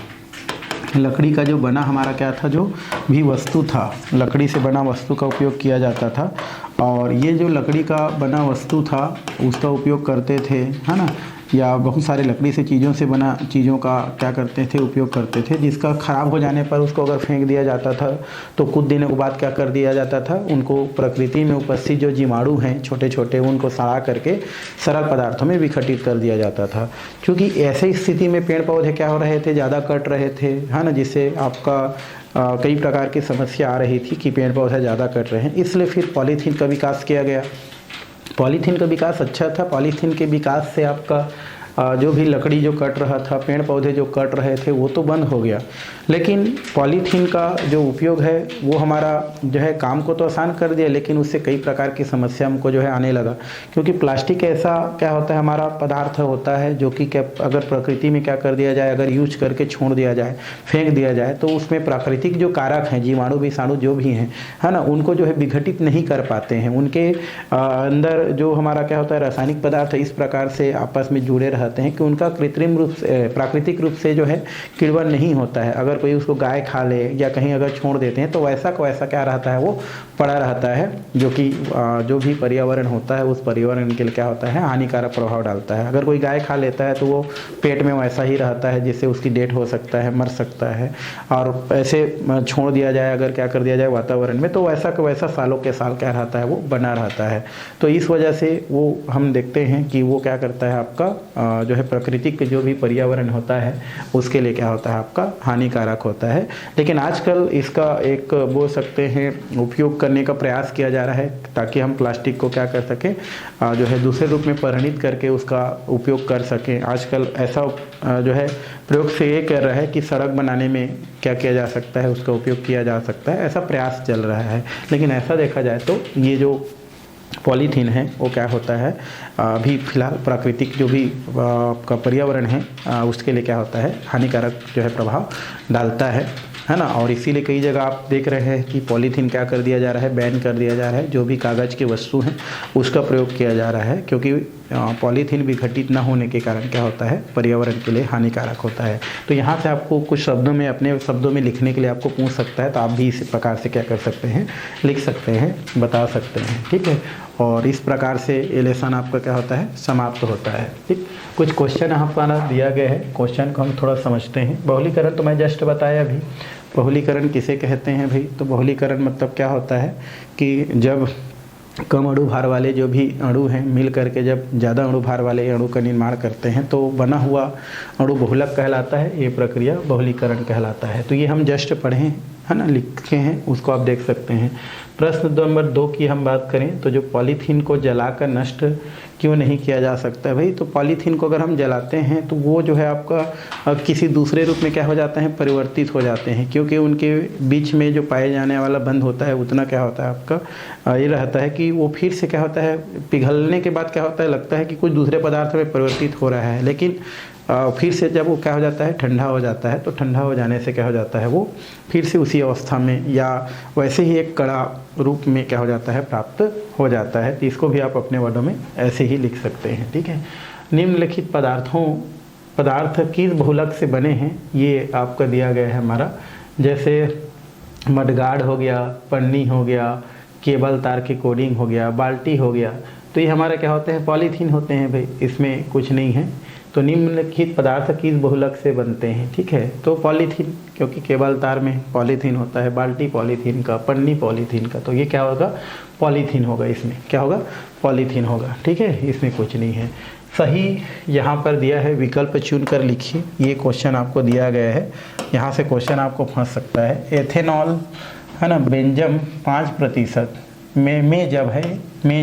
लकड़ी का जो बना हमारा क्या था, जो भी वस्तु था, लकड़ी से बना वस्तु का उपयोग किया जाता था। और ये जो लकड़ी का बना वस्तु था उसका उपयोग करते थे, है ना, या बहुत सारे लकड़ी से चीज़ों से बना चीज़ों का क्या करते थे? उपयोग करते थे। जिसका ख़राब हो जाने पर उसको अगर फेंक दिया जाता था तो कुछ दिनों के बाद क्या कर दिया जाता था? उनको प्रकृति में उपस्थित जो जीवाणु हैं छोटे छोटे, उनको सड़ा करके सरल पदार्थों में विघटित कर दिया जाता था। क्योंकि ऐसे स्थिति में पेड़ पौधे क्या हो रहे थे? ज़्यादा कट रहे थे, है ना, जिससे आपका कई प्रकार की समस्या आ रही थी कि पेड़ पौधे ज़्यादा कट रहे हैं। इसलिए फिर पॉलीथीन का विकास किया गया। पॉलीथीन का विकास अच्छा था। पॉलीथीन के विकास से आपका जो भी लकड़ी जो कट रहा था, पेड़ पौधे जो कट रहे थे, वो तो बंद हो गया। लेकिन पॉलीथीन का जो उपयोग है वो हमारा जो है काम को तो आसान कर दिया, लेकिन उससे कई प्रकार की समस्या हमको जो है आने लगा। क्योंकि प्लास्टिक ऐसा क्या होता है, हमारा पदार्थ होता है जो कि क्या अगर प्रकृति में क्या कर दिया जाए, अगर यूज करके छोड़ दिया जाए, फेंक दिया जाए, तो उसमें प्राकृतिक जो कारक हैं, जीवाणु विषाणु जो भी हैं, है ना, उनको जो है विघटित नहीं कर पाते हैं। उनके अंदर जो हमारा क्या होता है रासायनिक पदार्थ इस प्रकार से आपस में जुड़े रहते हैं कि उनका कृत्रिम रूप से, प्राकृतिक रूप से जो है किण्वन नहीं होता है। अगर कोई उसको गाय खा ले या कहीं अगर छोड़ देते हैं तो वैसा को वैसा क्या रहता है, वो पड़ा रहता है, जो कि जो भी पर्यावरण होता है उस पर्यावरण के लिए क्या होता है, हानिकारक प्रभाव डालता है। अगर कोई गाय खा लेता है तो वो पेट में वैसा ही रहता है, जिससे उसकी डेथ हो सकता है, मर सकता है। और ऐसे छोड़ दिया जाए, अगर क्या कर दिया जाए वातावरण में, तो वैसा को वैसा सालों के साल क्या रहता है, वो बना रहता है। तो इस वजह से वो हम देखते हैं कि वो क्या करता है, आपका जो है प्राकृतिक जो भी पर्यावरण होता है उसके लिए क्या होता है आपका हानिकारक होता है। लेकिन आजकल इसका एक बोल सकते हैं उपयोग करने का प्रयास किया जा रहा है ताकि हम प्लास्टिक को क्या कर सकें, जो है दूसरे रूप में परिणित करके उसका उपयोग कर सकें। आजकल ऐसा जो है प्रयोग से ये कर रहा है कि सड़क बनाने में क्या किया जा सकता है, उसका उपयोग किया जा सकता है, ऐसा प्रयास चल रहा है। लेकिन ऐसा देखा जाए तो ये जो पॉलीथीन है वो क्या होता है, अभी फिलहाल प्राकृतिक जो भी आपका पर्यावरण है उसके लिए क्या होता है हानिकारक जो है प्रभाव डालता है ना। और इसीलिए कई जगह आप देख रहे हैं कि पॉलीथीन क्या कर दिया जा रहा है, बैन कर दिया जा रहा है। जो भी कागज़ की वस्तु हैं उसका प्रयोग किया जा रहा है, क्योंकि पॉलीथीन विघटित न होने के कारण क्या होता है पर्यावरण के लिए हानिकारक होता है। तो यहाँ से आपको कुछ शब्दों में अपने शब्दों में लिखने के लिए आपको पूछ सकता है, तो आप भी इस प्रकार से क्या कर सकते हैं, लिख सकते हैं, बता सकते हैं, ठीक है। और इस प्रकार से ये लेसन आपका क्या होता है समाप्त होता है, ठीक। कुछ क्वेश्चन हमारा दिया गया है, क्वेश्चन को हम थोड़ा समझते हैं। बहुलीकरण तो मैं जस्ट बताया अभी। बहुलीकरण किसे कहते हैं भाई, तो बहुलीकरण मतलब क्या होता है कि जब कम अणु भार वाले जो भी अणु हैं मिल करके जब ज़्यादा अणु भार वाले अणु का निर्माण करते हैं तो बना हुआ अणु बहुलक कहलाता है। ये प्रक्रिया बहुलीकरण कहलाता है। तो ये हम जस्ट पढ़े हैं, है ना, लिखे हैं, उसको आप देख सकते हैं। प्रश्न नंबर 2 की हम बात करें तो जो पॉलीथीन को जलाकर नष्ट क्यों नहीं किया जा सकता है भाई, तो पॉलीथीन को अगर हम जलाते हैं तो वो जो है आपका किसी दूसरे रूप में क्या हो जाते हैं, परिवर्तित हो जाते हैं, क्योंकि उनके बीच में जो पाए जाने वाला बंध होता है उतना क्या होता है आपका ये रहता है कि वो फिर से क्या होता है पिघलने के बाद क्या होता है, लगता है कि कुछ दूसरे पदार्थ में परिवर्तित हो रहा है। लेकिन फिर से जब वो क्या हो जाता है ठंडा हो जाता है, तो ठंडा हो जाने से क्या हो जाता है वो फिर से उसी अवस्था में या वैसे ही एक कड़ा रूप में क्या हो जाता है प्राप्त हो जाता है। तो इसको भी आप अपने वर्डों में ऐसे ही लिख सकते हैं, ठीक है। निम्नलिखित पदार्थ किस बहुलक से बने हैं ये आपका दिया गया है हमारा, जैसे मडगार्ड हो गया, पन्नी हो गया, केबल तार की कोडिंग हो गया, बाल्टी हो गया। तो ये हमारा क्या होते हैं पॉलीथीन होते हैं भाई, इसमें कुछ नहीं है। तो निम्नलिखित पदार्थ किस बहुलक से बनते हैं, ठीक है। तो पॉलीथीन, क्योंकि केबल तार में पॉलीथीन होता है, बाल्टी पॉलीथीन का, पन्नी पॉलीथीन का, तो ये क्या होगा पॉलीथीन होगा, इसमें क्या होगा पॉलीथीन होगा, ठीक है। इसमें कुछ नहीं है। सही यहाँ पर दिया है, विकल्प चुन कर लिखिए। ये क्वेश्चन आपको दिया गया है, यहाँ से क्वेश्चन आपको फंस सकता है। एथेनॉल है ना, बेंजम 5% में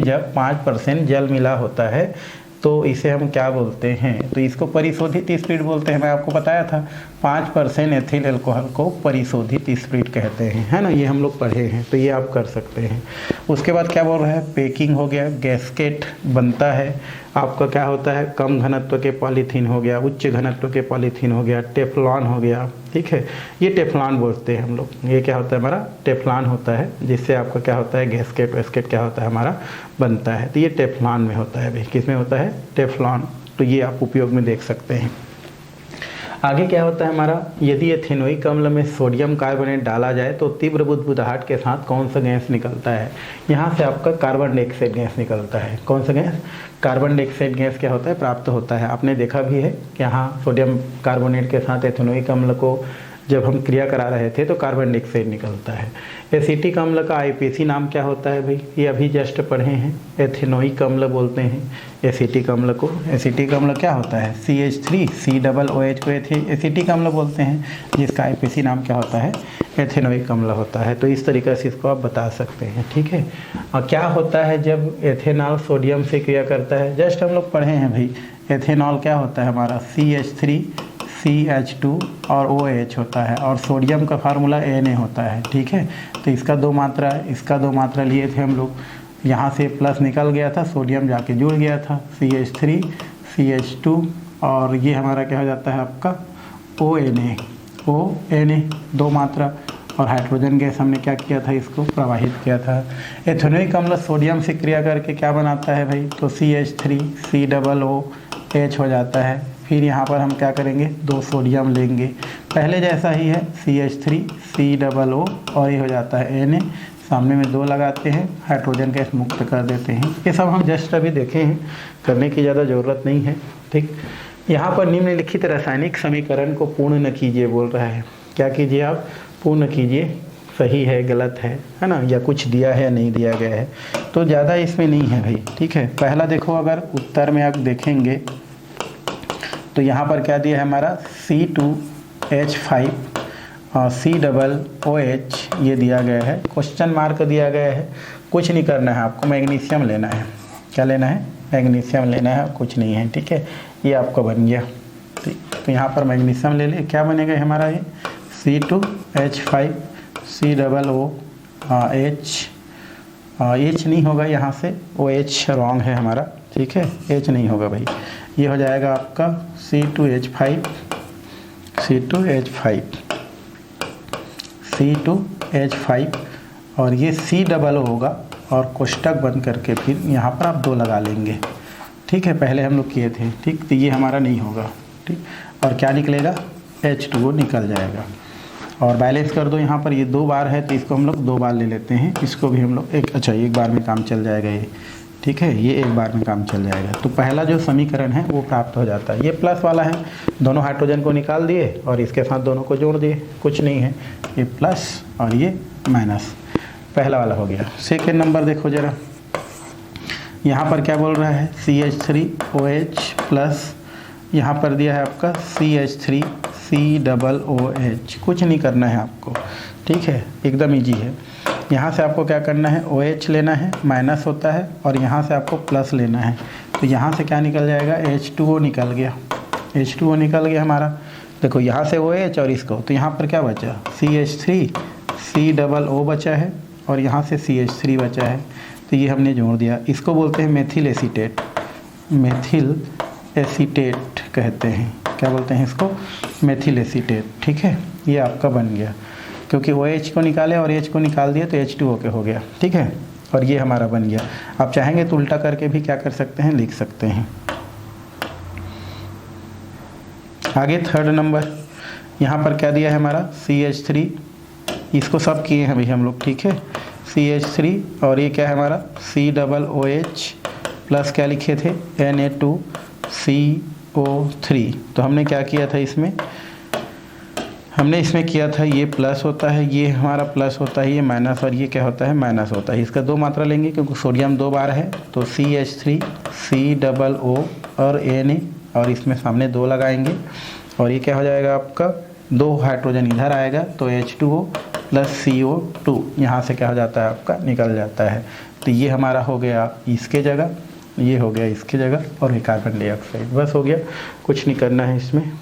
जब 5% जल मिला होता है तो इसे हम क्या बोलते हैं, तो इसको परिशोधित स्प्रिट बोलते हैं। मैं आपको बताया था 5% एथिल अल्कोहल को परिशोधित स्प्रिट कहते हैं, है ना, ये हम लोग पढ़े हैं, तो ये आप कर सकते हैं। उसके बाद क्या बोल रहा है, पैकिंग हो गया, गैस्केट बनता है आपका क्या होता है कम घनत्व के पॉलीथीन हो गया, उच्च घनत्व के पॉलीथीन हो गया, टेफ्लॉन हो गया, ठीक है। ये टेफ्लॉन बोलते हैं हम लोग, ये क्या होता है हमारा टेफ्लॉन होता है, जिससे आपका क्या होता है गैस्केट वेस्केट क्या होता है हमारा बनता है। तो ये टेफ्लॉन में होता है भाई, किस में होता है टेफ्लॉन। तो ये आप उपयोग में देख सकते हैं। आगे क्या होता है हमारा, यदि एथेनोइक अम्ल में सोडियम कार्बोनेट डाला जाए तो तीव्र बुदबुदाहट के साथ कौन सा गैस निकलता है। यहाँ से आपका कार्बन डाइऑक्साइड गैस निकलता है। कौन सा गैस, कार्बन डाइऑक्साइड गैस क्या होता है प्राप्त होता है। आपने देखा भी है कि यहाँ सोडियम कार्बोनेट के साथ एथेनोइक अम्ल को जब हम क्रिया करा रहे थे तो कार्बन डाइऑक्साइड निकलता है। एसिटिक अम्ल का आईपीसी नाम क्या होता है भाई, ये अभी जस्ट पढ़े हैं, एथेनोइक अम्ल बोलते हैं एसिटिक अम्ल को। एसिटिक अम्ल क्या होता है CH3COOH को एसिटिक अम्ल बोलते हैं, जिसका आईपीसी नाम क्या होता है एथेनोइक अम्ल होता है। तो इस तरीके से इसको आप बता सकते हैं, ठीक है। और क्या होता है जब एथेनॉल सोडियम से क्रिया करता है, जस्ट हम लोग पढ़े हैं भाई, एथेनॉल क्या होता है हमारा CH3CH2 और OH होता है, और सोडियम का फार्मूला Na होता है, ठीक है। तो इसका 2 मात्रा, इसका 2 मात्रा लिए थे हम लोग, यहाँ से प्लस निकल गया था, सोडियम जाके जुड़ गया था CH3CH2, और ये हमारा क्या हो जाता है आपका ONA 2 मात्रा, और हाइड्रोजन गैस हमने क्या किया था, इसको प्रवाहित किया था। एथेनोइक अम्ल सोडियम से क्रिया करके क्या बनाता है भाई, तो CH3COOH हो जाता है। फिर यहाँ पर हम क्या करेंगे, 2 सोडियम लेंगे, पहले जैसा ही है CH3COO, और ये हो जाता है Na, सामने में 2 लगाते हैं, हाइड्रोजन गैस मुक्त कर देते हैं। ये सब हम जस्ट अभी देखे हैं, करने की ज़्यादा ज़रूरत नहीं है, ठीक। यहाँ पर निम्नलिखित रासायनिक समीकरण को पूर्ण न कीजिए बोल रहा है। क्या कीजिए आप, पूर्ण कीजिए, सही है गलत है ना, या कुछ दिया है या नहीं दिया गया है, तो ज़्यादा इसमें नहीं है भाई, ठीक है। पहला देखो, अगर उत्तर में आप देखेंगे तो यहाँ पर क्या दिया है हमारा C2H5 और COOH ये दिया गया है, क्वेश्चन मार्क दिया गया है। कुछ नहीं करना है आपको, मैग्नीशियम लेना है। क्या लेना है? मैग्नीशियम लेना है, कुछ नहीं है, ठीक है। ये आपका बन गया, तो यहाँ पर मैग्नीशियम ले ले। क्या बनेगा हमारा ये C2H5 COOH, H नहीं होगा यहाँ से, OH रॉन्ग है हमारा, ठीक है, H नहीं होगा भाई। ये हो जाएगा आपका C2H5 और ये C होगा और कोष्टक बंद करके फिर यहाँ पर आप 2 लगा लेंगे, ठीक है। पहले हम लोग किए थे, ठीक, तो ये हमारा नहीं होगा, ठीक। और क्या निकलेगा? H2O निकल जाएगा। और बैलेंस कर दो, यहाँ पर ये 2 बार है तो इसको हम लोग 2 बार ले लेते हैं। इसको भी हम लोग एक बार में काम चल जाएगा ये, ठीक है, ये एक बार में काम चल जाएगा। तो पहला जो समीकरण है वो प्राप्त हो जाता है। ये प्लस वाला है, दोनों हाइड्रोजन को निकाल दिए और इसके साथ दोनों को जोड़ दिए, कुछ नहीं है, ये प्लस और ये माइनस। पहला वाला हो गया। सेकेंड नंबर देखो ज़रा, यहाँ पर क्या बोल रहा है? CH3OH प्लस, यहाँ पर दिया है आपका CH3 COOH। कुछ नहीं करना है आपको, ठीक है, एकदम इजी है। यहाँ से आपको क्या करना है? OH लेना है, माइनस होता है, और यहाँ से आपको प्लस लेना है। तो यहाँ से क्या निकल जाएगा? H2O निकल गया, H2O निकल गया हमारा। देखो यहाँ से OH और इसको, तो यहाँ पर क्या बचा? CH3 COO बचा है और यहाँ से CH3 बचा है, तो ये हमने जोड़ दिया। इसको बोलते हैं मेथिल एसीटेट, मेथिल एसीटेट कहते हैं। क्या बोलते हैं इसको? मेथिल एसीटेट, ठीक है। ये आपका बन गया, क्योंकि OH को निकाले और H को निकाल दिया तो H2O के हो गया, ठीक है। और ये हमारा बन गया। आप चाहेंगे तो उल्टा करके भी क्या कर सकते हैं? लिख सकते हैं। आगे थर्ड नंबर, यहाँ पर क्या दिया है हमारा? CH3, इसको सब किए हैं भाई हम लोग, ठीक है, CH3 और ये क्या है हमारा? COOH प्लस क्या लिखे थे? Na2CO3। तो हमने क्या किया था इसमें? हमने इसमें किया था, ये प्लस होता है, ये हमारा प्लस होता है, ये माइनस, और ये क्या होता है? माइनस होता है। इसका 2 मात्रा लेंगे क्योंकि सोडियम 2 बार है, तो CH3 COO और Na, और इसमें सामने 2 लगाएंगे, और ये क्या हो जाएगा आपका? 2 हाइड्रोजन इधर आएगा तो H2O प्लस CO2 यहाँ से क्या हो जाता है आपका? निकल जाता है। तो ये हमारा हो गया इसके जगह, ये हो गया इसकी जगह, और ये कार्बन डाइऑक्साइड, बस हो गया, कुछ नहीं करना है इसमें।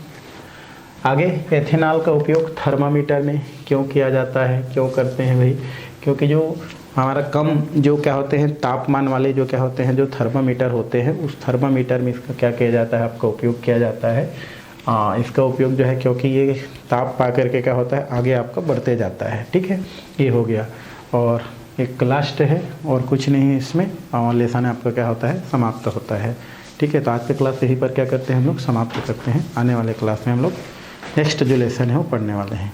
आगे एथेनॉल का उपयोग थर्मामीटर में क्यों किया जाता है? क्यों करते हैं भाई? क्योंकि जो हमारा कम जो क्या होते हैं तापमान वाले जो क्या होते हैं जो थर्मामीटर होते हैं, उस थर्मामीटर में इसका क्या किया जाता है? आपका उपयोग किया जाता है। इसका उपयोग जो है, क्योंकि ये ताप पा करके क्या होता है आगे आपका बढ़ते जाता है, ठीक है। ये हो गया, और एक लास्ट है और कुछ नहीं है इसमें, और लेसन आपका क्या होता है? समाप्त होता है, ठीक है। तो आज के क्लास यहीं पर क्या करते हैं हम लोग? समाप्त करते हैं। आने वाले क्लास में हम लोग नेक्स्ट जो लेसन है वो पढ़ने वाले हैं।